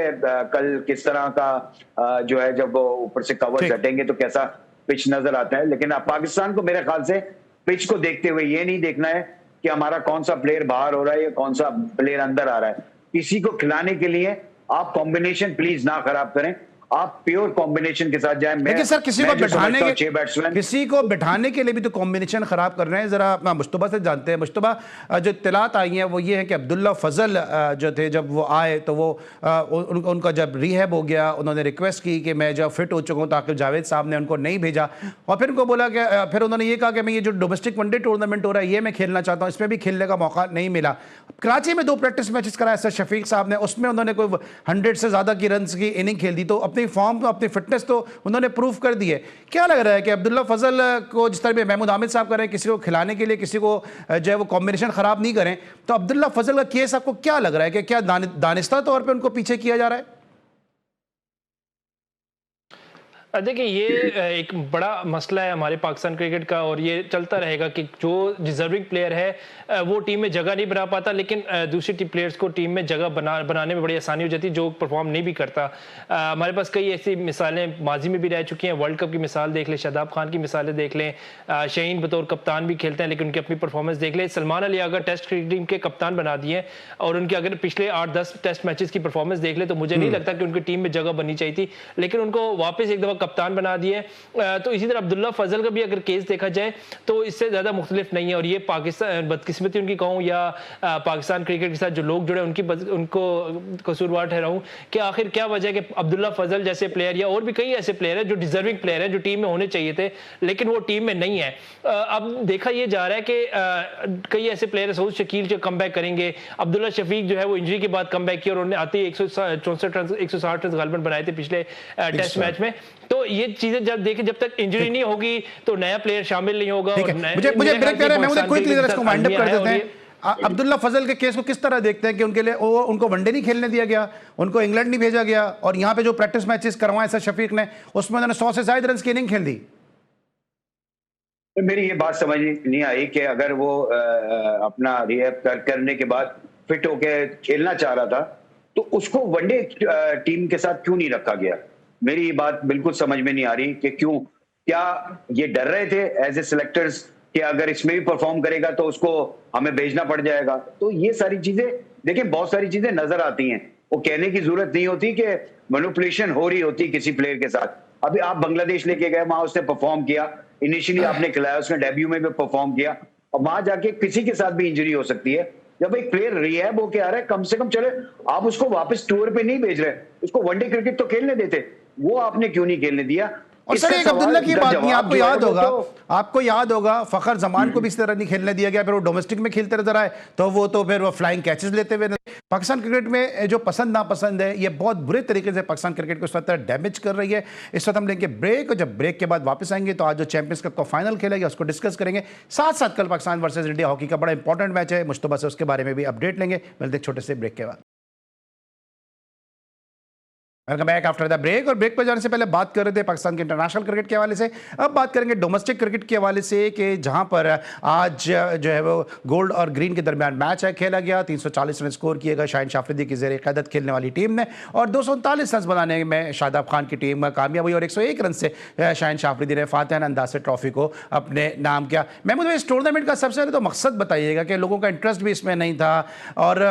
कल किस तरह का जो है जब ऊपर से कवर हटेंगे तो कैसा पिच नजर आता है। लेकिन अब पाकिस्तान को मेरे ख्याल से पिच को देखते हुए ये नहीं देखना है कि हमारा कौन सा प्लेयर बाहर हो रहा है या कौन सा प्लेयर अंदर आ रहा है। किसी को खिलाने के लिए आप कॉम्बिनेशन प्लीज ना खराब करें, आप प्योर कॉम्बिनेशन के साथ जाएं। लेकिन सर किसी को बिठाने के लिए भी तो कॉम्बिनेशन खराब कर रहे हैं। जरा अपना मुश्तबा से जानते हैं। मुश्तबा, जो इत्तलात आई हैं वो ये है कि अब्दुल्ला फजल जो थे जब वो आए तो वो उनका जब रिहैब हो गया, उन्होंने रिक्वेस्ट की कि मैं जब फिट हो चुका हूँ, ताकि जावेद साहब ने उनको नहीं भेजा और फिर उनको बोला कि फिर उन्होंने ये कहा कि मैं ये जो डोमेस्टिक वनडे टूर्नामेंट हो रहा है ये मैं खेलना चाहता हूँ, इसमें भी खेलने का मौका नहीं मिला। कराची में 2 प्रैक्टिस मैचेस कराया सर शफीक साहब ने, उसमें उन्होंने कोई 100 से ज़्यादा की रन की इनिंग खेल दी, तो अपनी फॉर्म तो अपनी फिटनेस तो उन्होंने प्रूव कर दी है। क्या लग रहा है कि अब्दुल्ला फजल को जिस तरह महमूद आमिर साहब कर रहे हैं, किसी को खिलाने के लिए किसी को जो है वो कॉम्बिनेशन खराब नहीं करें, तो अब्दुल्ला फजल का केस आपको क्या लग रहा है कि क्या दानिस्ता तौर पे उनको पीछे किया जा रहा है? देखिए ये एक बड़ा मसला है हमारे पाकिस्तान क्रिकेट का, और ये चलता रहेगा कि जो डिजर्विंग प्लेयर है वो टीम में जगह नहीं बना पाता, लेकिन दूसरी टीम प्लेयर्स को टीम में जगह बनाने में बड़ी आसानी हो जाती है जो परफॉर्म नहीं भी करता। हमारे पास कई ऐसी मिसालें माजी में भी रह चुकी हैं। वर्ल्ड कप की मिसाल देख लें, शादाब खान की मिसालें देख लें, शहीन बतौर कप्तान भी खेलते हैं लेकिन उनकी अपनी परफॉर्मेंस देख लें। सलमान अली अगर टेस्ट क्रिकेट टीम के कप्तान बना दिए और उनके अगर पिछले 8-10 टेस्ट मैचेस की परफॉर्मेंस देख ले तो मुझे नहीं लगता कि उनकी टीम में जगह बननी चाहिए थी, लेकिन उनको वापस एक दफा कप्तान बना दिए। तो इसी तरह अब्दुल्ला फजल का भी अगर केस देखा जाए तो इससे ज्यादा मुख्तलिफ नहीं है, और ये पाकिस्तान बदकिस्मती उनकी कहूँ या पाकिस्तान क्रिकेट के साथ जो लोग जुड़े उनको कसूरवार ठहराऊं कि आखिर क्या वजह है कि अब्दुल्ला फजल जैसे प्लेयर या और भी कई ऐसे प्लेयर हैं जो डिजर्विंग प्लेयर हैं जो टीम में होने चाहिए थे लेकिन वो टीम में नहीं है। अब देखा यह जा रहा है कि कई ऐसे प्लेयर सऊद शकील जो कम बैक करेंगे, अब्दुल्ला शफीक जो है वो इंजरी के बाद कम बैक किया और उन्होंने आते ही 160 रन गालिबन बनाए थे पिछले टेस्ट मैच में। तो ये चीजें जब देखें, जब तक इंजरी नहीं होगी तो नया प्लेयर शामिल नहीं होगा। मुझे ब्रेक कर रहे हैं, मैं मुझे क्विकली इसको वाइंड अप कर देते हैं। अब्दुल्ला फजल के केस को किस तरह देखते हैं कि उनके लिए उनको वनडे नहीं खेलने दिया गया, उनको इंग्लैंड नहीं भेजा गया, और यहाँ पे जो प्रैक्टिस मैचेस करवाए सर शफीक ने उसमें उन्होंने 100 से ज्यादा रन की इनिंग खेल दी। तो मेरी ये बात समझ नहीं आई कि अगर वो अपना रिहैब करने के बाद फिट होके खेलना चाह रहा था तो उसको वनडे टीम के साथ क्यों नहीं रखा गया। मेरी ये बात बिल्कुल समझ में नहीं आ रही कि क्यों, क्या ये डर रहे थे एज ए सिलेक्टर्स कि अगर इसमें भी परफॉर्म करेगा तो उसको हमें भेजना पड़ जाएगा। तो ये सारी चीजें देखिए, बहुत सारी चीजें नजर आती हैं, वो कहने की जरूरत नहीं होती कि मैनिपुलेशन हो रही होती किसी प्लेयर के साथ। अभी आप बांग्लादेश लेके गए, वहां उसने परफॉर्म किया, इनिशियली आपने खिलाया, उसने डेब्यू में भी परफॉर्म किया, और वहां जाके किसी के साथ भी इंजरी हो सकती है। जब एक प्लेयर रिहैब होके आ रहा है, कम से कम चले आप उसको वापस टूर पे नहीं भेज रहे, उसको वनडे क्रिकेट तो खेलने देते, वो आपने क्यों नहीं खेलने दिया। और सर एक अब्दुल्ला की बात नहीं, आपको याद होगा फखर जमान को भी इस तरह नहीं खेलने दिया गया, फिर वो डोमेस्टिक में खेलते नजर आए तो फिर वो फ्लाइंग कैचेस लेते हुए। पाकिस्तान क्रिकेट में जो पसंद नापसंद है ये बहुत बुरे तरीके से पाकिस्तान क्रिकेट को इस वक्त डैमेज कर रही है। इस वक्त हम लेंगे ब्रेक, और जब ब्रेक के बाद वापस आएंगे तो आज जो चैंपियंस कप का फाइनल खेला गया उसको डिस्कस करेंगे, साथ साथ कल पाकिस्तान वर्सेज इंडिया हॉकी का बड़ा इंपॉर्टेंट मैच है, मुश्तबा से उसके बारे में भी अपडेट लेंगे। मिलते छोटे से ब्रेक के बाद। Welcome back after the break. और ब्रेक पर जाने से पहले बात कर रहे थे पाकिस्तान के इंटरनेशनल क्रिकेट के हवाले से, अब बात करेंगे डोमेस्टिक क्रिकेट के हवाले से कि जहां पर आज जो है वो गोल्ड और ग्रीन के दरमियान मैच है खेला गया। 340 रन स्कोर किए गए शाहीन शाफरीदी की ज़ेर क़यादत खेलने वाली टीम ने, और 239 रन बनाने में शादाब खान की टीम कामयाब हुई और 101 रन से शाहीन शाफरीदी ने फातिहाना अंदाज से ट्रॉफी को अपने नाम किया। महमूद भाई, इस टूर्नामेंट का सबसे पहले तो मकसद बताइएगा कि लोगों का इंटरेस्ट भी इसमें नहीं था, और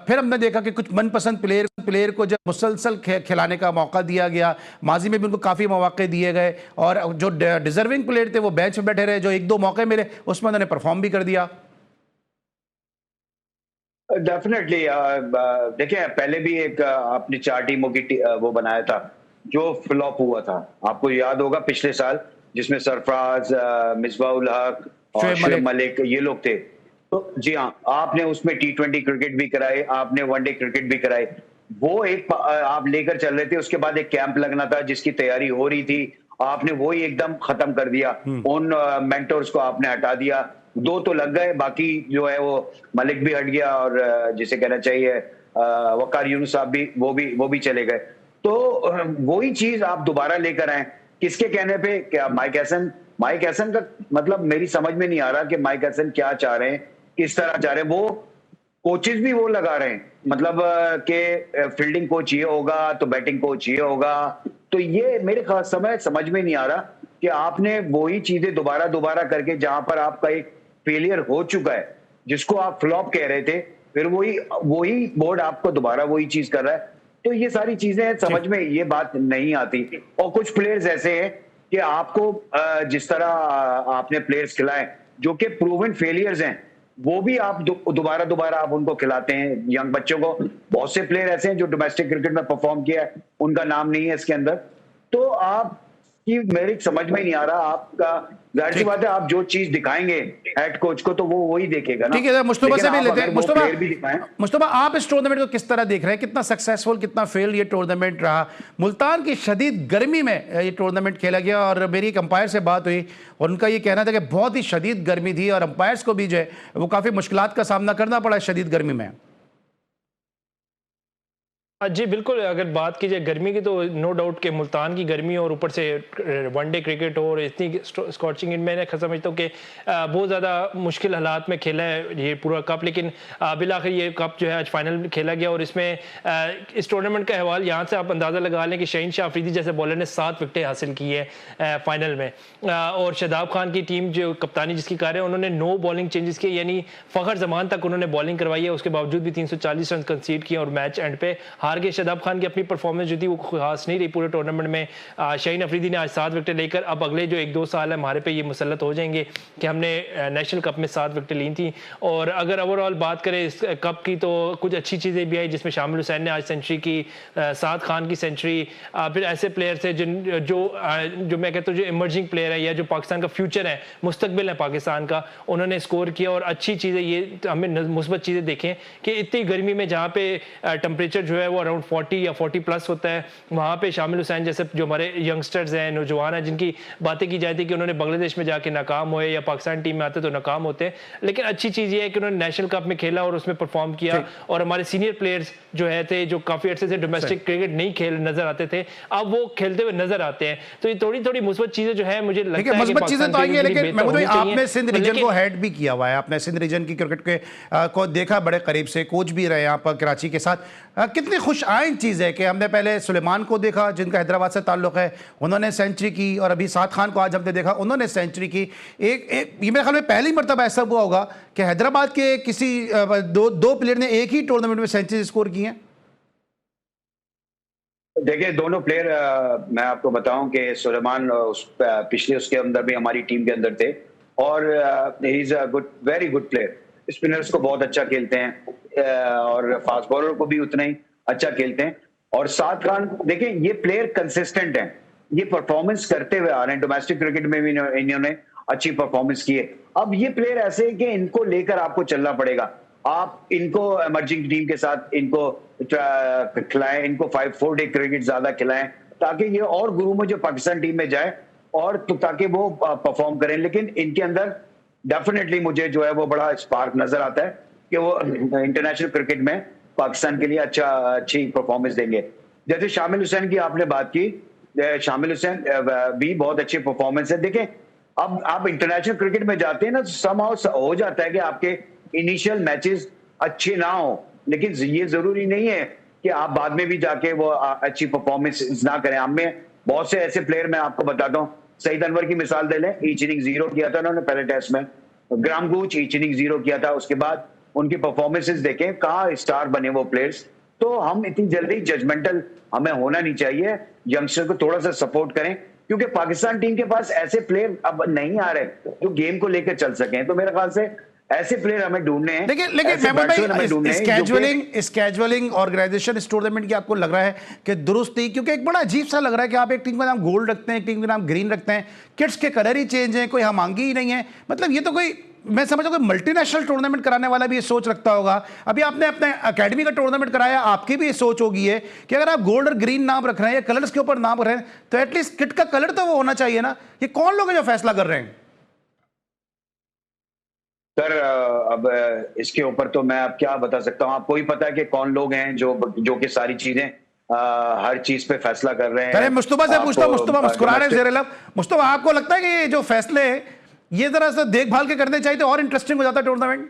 फिर हमने देखा कि कुछ मनपसंद प्लेयर को जब मुसलसल खिलाने का मौका दिया गया, माजी में भी उनको काफी मौके दिए गए, और जो डिजर्विंग प्लेयर थे वो बेंच में बैठे रहे, जो एक दो मौके मिले उसमें उन्होंने परफॉर्म भी कर दिया। डेफिनेटली देखिए, पहले भी एक अपनी 4 टीमों की वो बनाया था जो फ्लॉप हुआ था, आपको याद होगा पिछले साल, जिसमें सरफराज, मिसबाउल हक और शुएब मलिक ये लोग थे। तो जी हाँ, आपने उसमें T20 क्रिकेट भी कराए, आपने वनडे क्रिकेट भी कराए, वो एक आप लेकर चल रहे थे। उसके बाद एक कैंप लगना था जिसकी तैयारी हो रही थी, आपने वो ही एकदम खत्म कर दिया, उन मेंटर्स को आपने हटा दिया। 2 तो लग गए, बाकी जो है वो मलिक भी हट गया, और जिसे कहना चाहिए वकार यूनुस साहब भी वो भी चले गए। तो वही चीज आप दोबारा लेकर आए, किसके कहने पे? क्या माइक हैसन का मतलब मेरी समझ में नहीं आ रहा कि माइक हैसन क्या चाह रहे हैं, किस तरह चाह रहे हैं। वो कोचेस भी वो लगा रहे हैं, मतलब कि फील्डिंग कोच ये होगा तो बैटिंग कोच ये होगा। तो ये मेरे समझ में नहीं आ रहा कि आपने वही चीजें दोबारा करके, जहां पर आपका एक फेलियर हो चुका है, जिसको आप फ्लॉप कह रहे थे, फिर वही बोर्ड आपको दोबारा वही चीज कर रहा है। तो ये सारी चीजें समझ में ये बात नहीं आती। और कुछ प्लेयर्स ऐसे हैं कि आपको जिस तरह आपने प्लेयर्स खिलाए जो कि प्रूवन फेलियर्स हैं, वो भी आप दोबारा आप उनको खिलाते हैं यंग बच्चों को। बहुत से प्लेयर ऐसे हैं जो डोमेस्टिक क्रिकेट में परफॉर्म किया है, उनका नाम नहीं है इसके अंदर। तो आप की मेरी समझ में नहीं आ रहा, आपका जाहिर सी बात है आप जो चीज दिखाएंगे हेड कोच को तो वो वही देखेगा ना। ठीक है, मुस्तफा से भी लेते हैं। मुस्तफा, आप इस टूर्नामेंट को किस तरह देख रहे हैं, कितना सक्सेसफुल कितना फेल ये टूर्नामेंट रहा? मुल्तान की शदीद गर्मी में ये टूर्नामेंट खेला गया, और मेरी एक अंपायर से बात हुई, उनका ये कहना था कि बहुत ही शदीद गर्मी थी और अंपायर्स को भी जो है वो काफी मुश्किलात का सामना करना पड़ा शदीद गर्मी में। जी बिल्कुल, अगर बात की जाए गर्मी की तो नो डाउट कि मुल्तान की गर्मी और ऊपर से वनडे क्रिकेट हो और इतनी स्कॉचिंग इन, मैं समझता हूँ कि बहुत ज़्यादा मुश्किल हालात में खेला है ये पूरा कप, लेकिन बिल आखिर ये कप जो है आज फाइनल में खेला गया। और इसमें इस टूर्नामेंट का अहवाल यहाँ से आप अंदाज़ा लगा लें कि शहीन शाह अफरीदी जैसे बॉलर ने 7 विकेटें हासिल की है फाइनल में, और शादाब खान की टीम जो कप्तानी जिसकी कर रहे हैं उन्होंने 9 बॉलिंग चेंजेस किए, यानी फ़खर जमान तक उन्होंने बॉलिंग करवाई है, उसके बावजूद भी 340 रन कंसीड किए और मैच एंड पे हार गए। शादाब खान की अपनी परफॉर्मेंस जो थी वो खास नहीं रही पूरे टूर्नामेंट में। शहीन अफरीदी ने आज 7 विकेटें लेकर अब अगले जो 1-2 साल है हमारे पे ये मुसल्लत हो जाएंगे कि हमने नेशनल कप में 7 विकेटें ली थी। और अगर ओवरऑल बात करें इस कप की तो कुछ अच्छी चीज़ें भी आई, जिसमें शामिल हुसैन ने आज सेंचुरी की, साद खान की सेंचुरी, फिर ऐसे प्लेयर थे जो मैं कहता हूँ जो इमर्जिंग प्लेयर है या जो पाकिस्तान का फ्यूचर है, मुस्तकबिल है पाकिस्तान का, उन्होंने स्कोर किया। और अच्छी चीज़ें ये हमें मुस्बत चीज़ें देखें कि इतनी गर्मी में जहाँ पे टेम्परेचर जो है वो अराउंड 40 या 40 प्लस होता है, वहाँ पे शामिल हुसैन जैसे जो हमारे यंगस्टर्स हैं, नौजवान हैं, जिनकी बातें की जाती है कि उन्होंने बांग्लादेश में जाके नाकाम हुए या पाकिस्तान टीम में आते तो नाकाम होते, लेकिन अच्छी चीज़ ये है कि उन्होंने नेशनल कप में खेला और उसमें परफॉर्म किया। और हमारे सीनियर प्लेयर्स जो है थे जो काफ़ी अर्से से डोमेस्टिक क्रिकेट नहीं खेल नजर आते थे, अब वो खेलते हुए नजर आते हैं। तो ये थोड़ी थोड़ी मुस्बत चीज़ें जो है मुझे लगता है मुस्बत चीजें तो आई है, लेकिन महमूद भाई आपने सिंध रीजन को हेड भी किया हुआ है, आपने सिंध रीजन की क्रिकेट के को देखा बड़े करीब से, कोच भी रहे यहाँ पर कराची के साथ। कितनी खुश आइन चीज़ है कि हमने पहले सुलेमान को देखा जिनका हैदराबाद से ताल्लुक है, उन्होंने सेंचुरी की, और अभी साद खान को आज हमने देखा उन्होंने सेंचुरी की। ये मेरे ख्याल में पहली मरतबा ऐसा हुआ होगा कि हैदराबाद के किसी दो प्लेयर ने एक ही टूर्नामेंट में सेंचुरी स्कोर की है। देखिए दोनों प्लेयर, मैं आपको बताऊं कि सुलेमान पिछले उसके अंदर भी हमारी टीम के अंदर थे, और he is a good, very good player. Spinners को बहुत अच्छा खेलते हैं और फास्ट बॉलर को भी उतना ही अच्छा खेलते हैं। और साद खान देखिए ये प्लेयर कंसिस्टेंट हैं, ये परफॉर्मेंस करते हुए आ रहे हैं, डोमेस्टिक क्रिकेट में भी इन्होंने अच्छी परफॉर्मेंस की है। अब ये प्लेयर ऐसे हैं कि इनको लेकर आपको चलना पड़ेगा, आप इनको इमर्जिंग टीम के साथ इनको खिलाएं, इनको 4 डे क्रिकेट ज्यादा खिलाएं ताकि ये और गुरु में जो पाकिस्तान टीम में जाए और तो ताकि वो परफॉर्म करें। लेकिन इनके अंदर डेफिनेटली मुझे जो है वो बड़ा स्पार्क नजर आता है कि वो इंटरनेशनल क्रिकेट में पाकिस्तान के लिए अच्छी परफॉर्मेंस देंगे। जैसे शामिल हुसैन की आपने बात की, शामिल हुसैन भी बहुत अच्छी परफॉर्मेंस है। देखें अब आप इंटरनेशनल क्रिकेट में जाते हैं ना, समहाउ हो जाता है कि आपके इनिशियल मैचेस अच्छे ना हो, लेकिन ये जरूरी नहीं है कि आप बाद में भी जाके वो अच्छी परफॉर्मेंस ना करें। हमें बहुत से ऐसे प्लेयर, मैं आपको बताता हूँ, सईद अनवर की मिसाल दे लें, ईच इनिंग 0 किया था उन्होंने पहले टेस्ट में, ग्राम गूच ईच इनिंग 0 किया था, उसके बाद उनकी परफॉर्मेंसेस देखें कहाँ स्टार बने वो प्लेयर्स। तो हम इतनी जल्दी जजमेंटल हमें होना नहीं चाहिए, यंगस्टर को थोड़ा सा सपोर्ट करें, क्योंकि पाकिस्तान टीम के पास ऐसे प्लेयर अब नहीं आ रहे जो गेम को लेकर चल सकें। तो मेरे ख्याल से ऐसे प्लेयर हमें ढूंढने हैं। लेकिन स्केजुअलिंग ऑर्गेनाइजेशन इस टूर्नामेंट की आपको लग रहा है कि दुरुस्त थी? क्योंकि एक बड़ा अजीब सा लग रहा है कि आप एक टीम का नाम गोल्ड रखते हैं, एक टीम का नाम ग्रीन रखते हैं, किट्स के कलर ही चेंज हैं, कोई हमांगी ही नहीं है। मतलब ये तो कोई, मैं समझता हूँ मल्टीनेशनल टूर्नामेंट कराने वाला भी ये सोच रखता होगा। अभी आपने अपने अकेडमी का टूर्नामेंट कराया, आपकी भी ये सोच होगी है कि अगर आप गोल्ड और ग्रीन नाम रख रहे हैं या कलर्स के ऊपर नाम रख रहे हैं तो एटलीस्ट किट का कलर तो वो होना चाहिए ना। ये कौन लोग हैं जो फैसला कर रहे हैं? सर अब इसके ऊपर तो मैं अब क्या बता सकता हूँ, आपको ही पता है कि कौन लोग हैं जो कि सारी चीजें हर चीज पे फैसला कर रहे हैं। अरे मुस्तफा से पूछता हूँ, मुस्तफा मुस्कुरा रहे हैं ज़ेर लब। मुस्तफा आपको लगता है कि ये जो फैसले ये जरा सा देखभाल के करने चाहिए तो और इंटरेस्टिंग हो जाता टूर्नामेंट?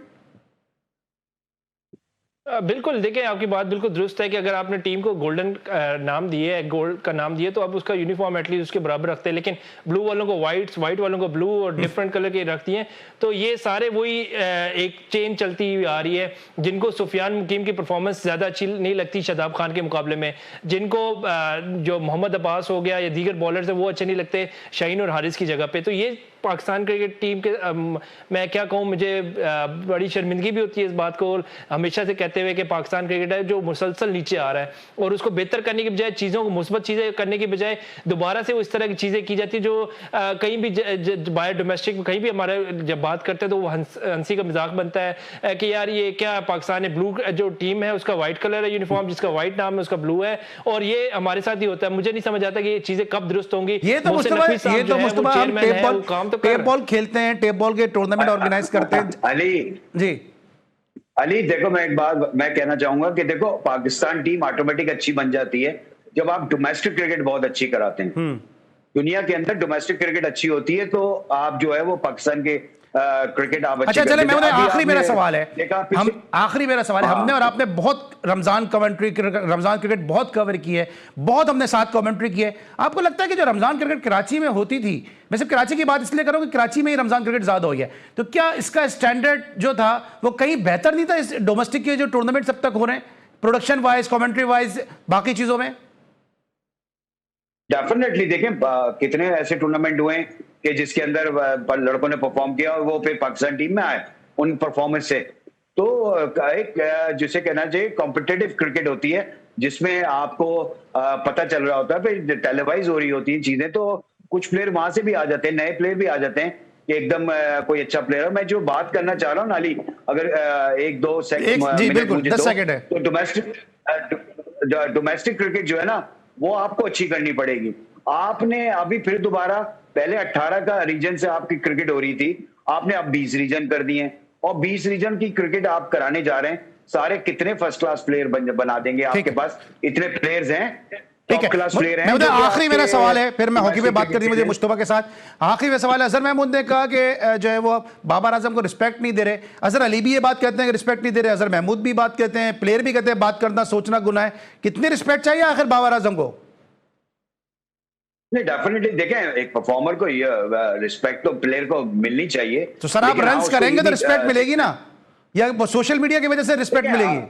बिल्कुल, देखिए आपकी बात बिल्कुल दुरुस्त है कि अगर आपने टीम को गोल्डन नाम दिए है, गोल्ड का नाम दिए, तो आप उसका यूनिफॉर्म एटलीस्ट उसके बराबर रखते हैं। लेकिन ब्लू वालों को वाइट वालों को ब्लू और डिफरेंट कलर के रखती हैं। तो ये सारे वही एक चेन चलती हुई आ रही है। जिनको सुफियान मुकीम की परफॉर्मेंस ज़्यादा अच्छी नहीं लगती शादाब खान के मुकाबले में, जिनको जो मोहम्मद अब्बास हो गया या दीगर बॉलर्स हैं वो अच्छे नहीं लगते शाहीन और हारिस की जगह पे। तो ये पाकिस्तान क्रिकेट टीम के मैं क्या कहूँ, मुझे बड़ी शर्मिंदगी भी होती है इस बात को हमेशा से कहते हुए कि पाकिस्तान क्रिकेट है जो मुसलसल नीचे आ रहा है, और उसको बेहतर करने की बजाय, चीज़ों को मुस्बत चीज़ें करने की बजाय दोबारा से वो इस तरह की चीज़ें की जाती है जो कहीं भी बाहर डोमेस्टिक में कहीं भी हमारे जब बात करते हैं तो वो हंसी का मजाक बनता है कि यार ये क्या, पाकिस्तान है ब्लू जो टीम है उसका व्हाइट कलर है यूनिफॉर्म, जिसका व्हाइट नाम है उसका ब्लू है, और ये हमारे साथ ही होता है। मुझे नहीं समझ आता कि ये चीज़ें कब दुरुस्त होंगी। ये तो टेप बॉल खेलते हैं, टेप बॉल के टूर्नामेंट ऑर्गेनाइज करते हैं। अली जी अली देखो, मैं एक बात मैं कहना चाहूंगा कि देखो, पाकिस्तान टीम ऑटोमेटिक अच्छी बन जाती है जब आप डोमेस्टिक क्रिकेट बहुत अच्छी कराते हैं। दुनिया के अंदर डोमेस्टिक क्रिकेट अच्छी होती है तो आप जो है वो पाकिस्तान के क्रिकेट आप अच्छी अच्छा चले, मैं आखिरी मेरा सवाल है, हम आखिरी मेरा सवाल है, हमने और आपने बहुत रमजान क्रिकेट बहुत कवर की है, बहुत हमने साथ कमेंट्री की है। आपको लगता है कि जो रमजान क्रिकेट कराची में होती थी, मैं सिर्फ कराची की बात इसलिए करूं कि कराची में ही रमजान क्रिकेट ज्यादा हो गया, तो क्या इसका स्टैंडर्ड जो था वो कहीं बेहतर नहीं था इस डोमेस्टिक के जो टूर्नामेंट अब तक हो रहे हैं, प्रोडक्शन वाइज, कमेंट्री वाइज, बाकी चीजों में? डेफिनेटली देखें, कितने ऐसे टूर्नामेंट हुए कि जिसके अंदर लड़कों ने परफॉर्म किया और वो फिर पाकिस्तान टीम में आए उन परफॉर्मेंस से। तो एक जिसे कहना चाहिए कॉम्पिटिटिव क्रिकेट होती है जिसमें आपको पता चल रहा होता है, फिर टेलीवाइज हो रही होती है चीजें, तो कुछ प्लेयर वहां से भी आ जाते हैं, नए प्लेयर भी आ जाते हैं कि एकदम कोई अच्छा प्लेयर है। मैं जो बात करना चाह रहा हूँ नाली, अगर एक दो सेकंड तो डोमेस्टिक क्रिकेट जो है ना वो आपको अच्छी करनी पड़ेगी। आपने अभी फिर दोबारा, पहले 18 का रीजन से आपकी क्रिकेट हो रही थी, आपने अब 20 रीजन कर दिए और 20 रीजन की क्रिकेट आप कराने जा रहे हैं। सारे कितने फर्स्ट क्लास प्लेयर बना देंगे, आपके पास इतने प्लेयर्स हैं, ठीक है। मैं आखिरी मेरा सवाल है, फिर मैं हॉकी पे बात करनी मुझे मुश्तबा के साथ। आखिरी में सवाल है, अजहर महमूद ने कहा कि जो है वो बाबर आजम को रिस्पेक्ट नहीं दे रहे। अजहर अली भी ये बात कहते हैं कि रिस्पेक्ट नहीं दे रहे, अजहर महमूद भी बात कहते हैं, प्लेयर भी कहते हैं बात करना सोचना गुनाह है। कितनी रिस्पेक्ट चाहिए आखिर बाबर आजम को? नहीं, डेफिनेटली देखें, एक परफॉर्मर को रिस्पेक्ट तो प्लेयर को मिलनी चाहिए। तो सर आप रन्स करेंगे तो रिस्पेक्ट मिलेगी ना, या सोशल मीडिया की वजह से रिस्पेक्ट मिलेगी?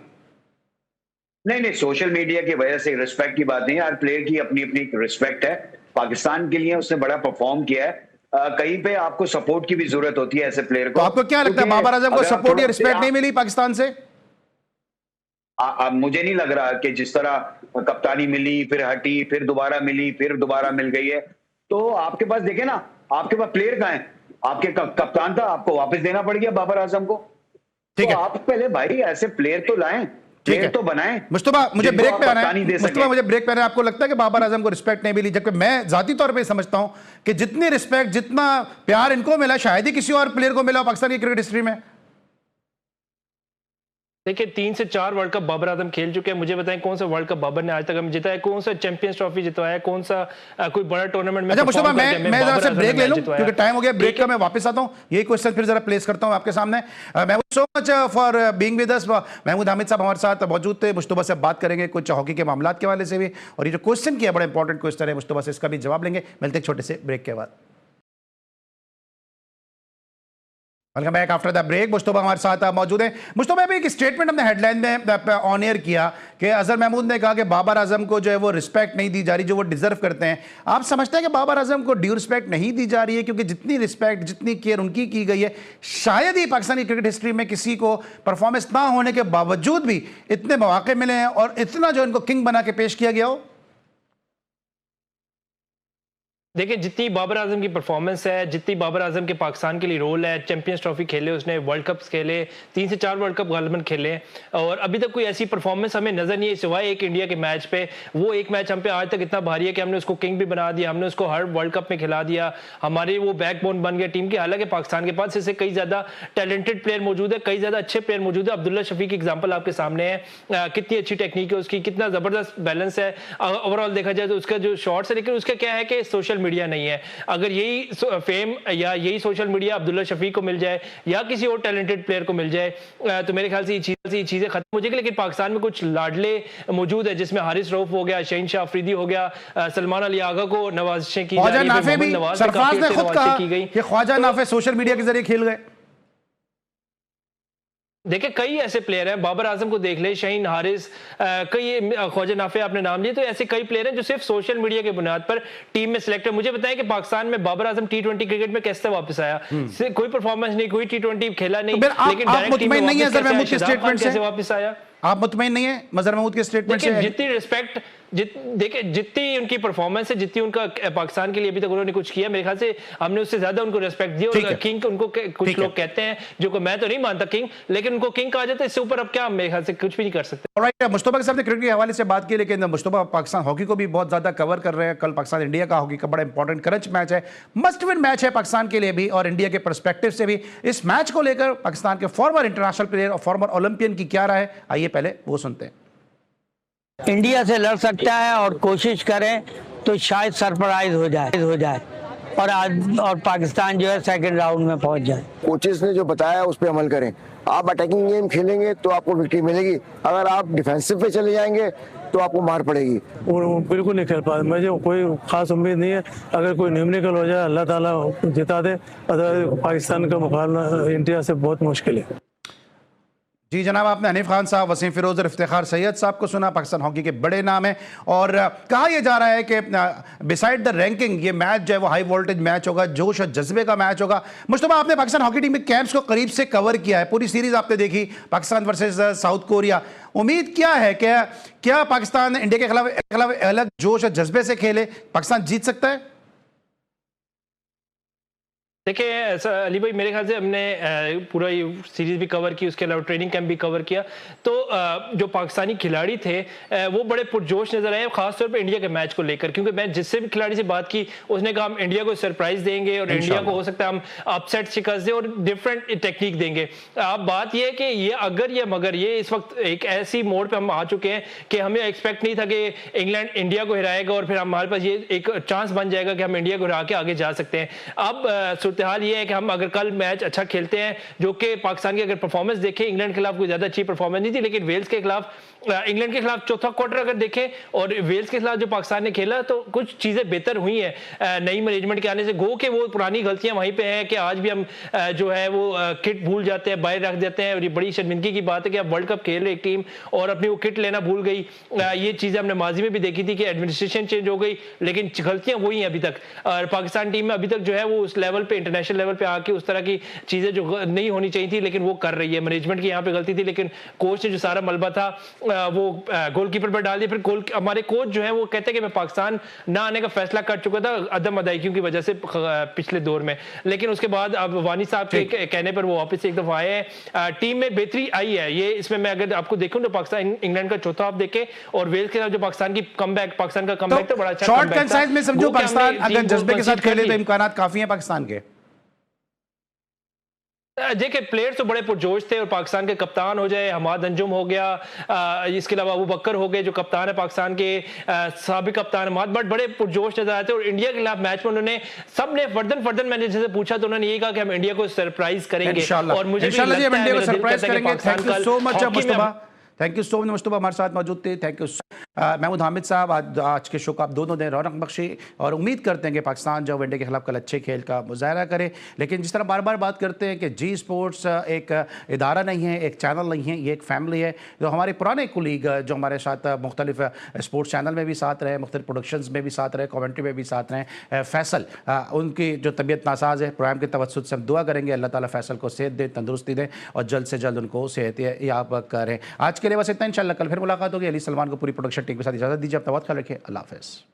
नहीं, सोशल मीडिया की वजह से रिस्पेक्ट की बात नहीं है। हर प्लेयर की अपनी अपनी रिस्पेक्ट है। पाकिस्तान के लिए उसने बड़ा परफॉर्म किया है। कहीं पे आपको सपोर्ट की भी जरूरत होती है ऐसे प्लेयर को। तो आपको क्या लगता है बाबर आजम को सपोर्ट या रिस्पेक्ट नहीं मिली पाकिस्तान से? मुझे नहीं लग रहा कि जिस तरह कप्तानी मिली, फिर हटी, फिर दोबारा मिली, फिर दोबारा मिल गई है। तो आपके पास देखे ना, आपके पास प्लेयर कहाँ है? आपके कप्तान था, आपको वापस देना पड़ गया बाबर आजम को। ठीक है, आप पहले भाई ऐसे प्लेयर तो लाएं, प्लेयर तो बनाएं। मुस्तफा मुझे ब्रेक पे आना है, मुस्तफा मुझे ब्रेक पे आना है। आपको लगता है कि बाबर आजम को रिस्पेक्ट नहीं मिली? जबकि मैं जाती तौर पे समझता हूं कि जितनी रिस्पेक्ट, जितना प्यार इनको मिला शायद ही किसी और प्लेयर को मिला पाकिस्तान की क्रिकेट हिस्ट्री में। देखिए 3 से 4 वर्ल्ड कप बाबर आजम खेल चुके हैं। मुझे बताएं कौन सा वर्ल्ड कप बाबर ने आज तक हमें जिताया, कौन सा चैंपियंस ट्रॉफी जितवाया, कौन सा कोई बड़ा टूर्नामेंट में? अच्छा मुस्तफा, मैं जरा से ब्रेक ले लूं क्योंकि टाइम हो गया ब्रेक का। मैं वापस आता हूं, यही क्वेश्चन फिर जरा प्लेस करता हूं आपके सामने। Mahmood, so much for being with us. Mahmood Hamid साहब हमारे साथ मौजूद थे। मुस्तफा से बात करेंगे कुछ हॉकी के मामलात के हवाले से भी, और ये जो क्वेश्चन किया बड़ा इंपॉर्टेंट क्वेश्चन है, मुस्तफा से इसका भी जवाब लेंगे। मिलते हैं छोटे से ब्रेक के बाद। Welcome back after the break. Mustafa हमारे साथ मौजूद है। मुस्तफा, अभी एक स्टेटमेंट हमने हेडलाइन में ऑन एयर किया कि अजहर महमूद ने कहा कि बाबर आजम को जो है वो रिस्पेक्ट नहीं दी जा रही जो वो डिजर्व करते हैं। आप समझते हैं कि बाबर आजम को ड्यू रिस्पेक्ट नहीं दी जा रही है? क्योंकि जितनी रिस्पेक्ट, जितनी केयर उनकी की गई है, शायद ही पाकिस्तानी क्रिकेट हिस्ट्री में किसी को परफॉर्मेंस ना होने के बावजूद भी इतने मौके मिले हैं और इतना जो इनको किंग बना के पेश किया गया हो। देखिए जितनी बाबर आजम की परफॉर्मेंस है, जितनी बाबर आजम के पाकिस्तान के लिए रोल है, चैंपियंस ट्रॉफी खेले उसने, वर्ल्ड कप्स खेले, 3 से 4 वर्ल्ड कप गालिबन खेले, और अभी तक कोई ऐसी परफॉर्मेंस हमें नजर नहीं है सिवाय एक इंडिया के मैच पे। वो एक मैच हम पे आज तक इतना भारी है कि हमने उसको किंग भी बना दिया, हमने उसको हर वर्ल्ड कप में खिला दिया, हमारे वो बैकबोन बन गया टीम की। हालांकि पाकिस्तान के पास इससे कई ज्यादा टैलेंटेड प्लेयर मौजूद है, कई ज्यादा अच्छे प्लेयर मौजूद है। अब्दुल्ला शफी की एग्जाम्पल आपके सामने है, कितनी अच्छी टेक्निक है उसकी, कितना जबरदस्त बैलेंस है ओवरऑल देखा जाए तो उसका जो शॉट्स है। लेकिन उसका क्या है कि सोशल मीडिया नहीं है। अगर यही फेम या यही सोशल मीडिया अब्दुल्ला शफीक को मिल जाए या किसी और टैलेंटेड प्लेयर को मिल जाए तो मेरे ख्याल से ये चीजें खत्म हो जाएगी। लेकिन पाकिस्तान में कुछ लाडले मौजूद है जिसमें हारिस रऊफ हो गया, शहीनशाह अफरीदी हो गया, सलमान अली आगा को नवाजिशें की जा रही है, सरफराज ने खुद कहा कि ख्वाजा नाफे सोशल मीडिया के जरिए खेल गए। देखिए कई ऐसे प्लेयर हैं, बाबर आजम को देख ले, शाहीन हारिस, कई ख्वाजा नाफे आपने नाम लिए, तो ऐसे कई प्लेयर हैं जो सिर्फ सोशल मीडिया के बुनियाद पर टीम में सिलेक्ट है। मुझे बताएं कि पाकिस्तान में बाबर आजम T20 क्रिकेट में कैसे वापस आया? कोई परफॉर्मेंस नहीं, कोई T20 खेला नहीं, लेकिन डायरेक्ट टीम में कैसे वापस आया? आप मुतमईन नहीं है मजहर महमूद के स्टेटमेंट से? जितनी रिस्पेक्ट देखिए जितनी उनकी परफॉर्मेंस है, जितनी उनका पाकिस्तान के लिए अभी तक उन्होंने कुछ किया, मेरे ख्याल से हमने उससे ज्यादा उनको रिस्पेक्ट दी। और किंग उनको कुछ लोग कहते हैं, जो मैं तो नहीं मानता किंग, लेकिन उनको किंग कहा जाता है। इससे ऊपर अब क्या, मेरे ख्याल से कुछ भी नहीं कर सकते। ऑलराइट, मुस्तफा के साहब ने क्रिकेट के हवाले से बात की, लेकिन मुस्तफा पाकिस्तान हॉकी को भी बहुत ज्यादा कवर कर रहे हैं। कल पाकिस्तान इंडिया का हॉकी का बड़ा इंपॉर्टेंट क्रंच मैच है, मस्ट विन मैच है पाकिस्तान के लिए भी और इंडिया के पर्सपेक्टिव से भी। इस मैच को लेकर पाकिस्तान के फॉर्मर इंटरनेशनल प्लेयर और फॉर्मर ओलंपियन की क्या राय है, आइए पहले वो सुनते हैं। इंडिया से लड़ सकता है और कोशिश करें तो शायद सरप्राइज हो जाए और पाकिस्तान जो है सेकंड राउंड में पहुंच जाए। कोचेस ने जो बताया उस पर अमल करें। आप अटैकिंग गेम खेलेंगे तो आपको विक्ट्री मिलेगी, अगर आप डिफेंसिव पे चले जाएंगे तो आपको मार पड़ेगी। वो बिल्कुल नहीं खेल पाए, मुझे कोई खास उम्मीद नहीं है। अगर कोई न्यूमेरिकल हो जाए, अल्लाह ताला जिता दे, अदरवाइज पाकिस्तान का मुकाबला इंडिया से बहुत मुश्किल है। जी जनाब, आपने हनीफ खान साहब, वसीम फिरोज और इफ्तिखार सैयद साहब को सुना, पाकिस्तान हॉकी के बड़े नाम है। और कहा यह जा रहा है कि बिसाइड द रैंकिंग ये मैच जो है वो हाई वोल्टेज मैच होगा, जोश और जज्बे का मैच होगा। मुस्तफा, आपने पाकिस्तान हॉकी टीम के कैंप्स को करीब से कवर किया है, पूरी सीरीज आपने देखी, पाकिस्तान वर्सेस साउथ कोरिया। उम्मीद क्या है, क्या पाकिस्तान इंडिया के खिलाफ अलग जोश और जज्बे से खेले, पाकिस्तान जीत सकता है? देखिए अली भाई, मेरे ख्याल से हमने पूरा ये सीरीज भी कवर की, उसके अलावा ट्रेनिंग कैंप भी कवर किया। तो जो पाकिस्तानी खिलाड़ी थे वो बड़े पुरजोश नजर आए, खासतौर पे इंडिया के मैच को लेकर, क्योंकि मैं जिससे भी खिलाड़ी से बात की उसने कहा हम इंडिया को सरप्राइज देंगे और इंडिया को हो सकता है हम अपसेट शिकस्त दें और डिफरेंट टेक्निक देंगे। अब बात यह है कि ये अगर या मगर ये इस वक्त एक ऐसी मोड़ पर हम आ चुके हैं कि हमें एक्सपेक्ट नहीं था कि इंग्लैंड इंडिया को हिराएगा और फिर हमारे पास ये एक चांस बन जाएगा कि हम इंडिया को हिरा के आगे जा सकते हैं। अब हाल ये है कि हम अगर कल मैच अच्छा खेलते हैं, जो कि पाकिस्तान की अगर परफॉर्मेंस देखें, इंग्लैंड के खिलाफ कोई ज्यादा अच्छी परफॉर्मेंस नहीं थी, लेकिन वेल्स के खिलाफ, इंग्लैंड के खिलाफ चौथा क्वार्टर अगर देखें और वेल्स के खिलाफ जो पाकिस्तान ने खेला तो कुछ चीजें बेहतर हुई हैं नई मैनेजमेंट के आने से। गो के वो पुरानी गलतियां वहीं पे हैं कि आज भी हम जो है वो किट भूल जाते हैं, बाहर रख देते हैं, और ये बड़ी शर्मिंदगी की बात है कि अब वर्ल्ड कप खेल रही एक टीम और अपनी वो किट लेना भूल गई। ये चीजें हमने माजी में भी देखी थी कि एडमिनिस्ट्रेशन चेंज हो गई, लेकिन गलतियां वही हैं अभी तक। और पाकिस्तान टीम में अभी तक जो है वो उस लेवल पे, इंटरनेशनल लेवल पे आके उस तरह की चीजें जो नहीं होनी चाहिए थी, लेकिन वो कर रही है। मैनेजमेंट की यहाँ पे गलती थी, लेकिन कोच ने जो सारा मलबा था वो गोलकीपर पर डाल दिया। फिर हमारे कोच जो है वो कहते हैं कि मैं पाकिस्तान ना आने का फैसला कर चुका था अदम अदायगियों की वजह से पिछले दौर में, लेकिन उसके बाद अब वानी साहब के कहने पर वो वापस एक दफा आए हैं। टीम में बेहतरी आई है। ये इसमें मैं अगर आपको देखूं तो पाकिस्तान इंग्लैंड का चौथा हाफ देखे और वेल्स के साथ जो पाकिस्तान का कमबैक तो बड़ा अच्छा शॉर्ट कंसाइज में समझो, पाकिस्तान अगर जज्बे के साथ खेले तो इम्कानात काफी हैं पाकिस्तान के। देखिए प्लेयर्स तो बड़े पुरजोश थे और पाकिस्तान के कप्तान हो जाए, हमाद अंजुम हो गया, इसके अलावा अबू बकर हो गए जो कप्तान है पाकिस्तान के, साबिक कप्तान हमाद, बट बड़े पुरजोश नजर आते। और इंडिया के खिलाफ मैच में उन्होंने सबने फर्दन मैनेजर से पूछा तो उन्होंने यही कहा कि हम इंडिया को सरप्राइज करेंगे और मुझे इंडिया को सरप्राइज करेंगे। Thank you so much Mustafa, thank you so much Mustafa हमारे साथ मौजूद थे। थैंक यू महमूद हामिद साहब, आज के शो को आप दोनों ने रौनक बख्शी और उम्मीद करते हैं कि पाकिस्तान जो इंडिया के खिलाफ कल अच्छे खेल का मुजाहरा करे। लेकिन जिस तरह बार बार बात करते हैं कि जी स्पोर्ट्स एक इदारा नहीं है, एक चैनल नहीं है, ये एक फैमिली है। जो हमारे पुराने कुलीग जो हमारे साथ मुख्तलिफ स्पोर्ट्स चैनल में भी साथ रहे, मुख्तलिफ प्रोडक्शंस में भी साथ रहे, कमेंट्री में भी साथ रहे, फैसल उनकी जो तबीयत नासाज है, प्रोग्राम के तवज्जुद से हम दुआ करेंगे अल्लाह ताला फैसल को सेहत दे, तंदुरुस्ती दे और जल्द से जल्द उनको सेहत याब करें। आज के लिए बस इतना, इंशाल्लाह कल फिर मुलाकात होगी। अली सलमान को पूरी प्रोडक्शन टीम के साथ इजाजत दीजिए, अपना बहुत ख्याल रखिए, अल्लाह हाफ़िज़।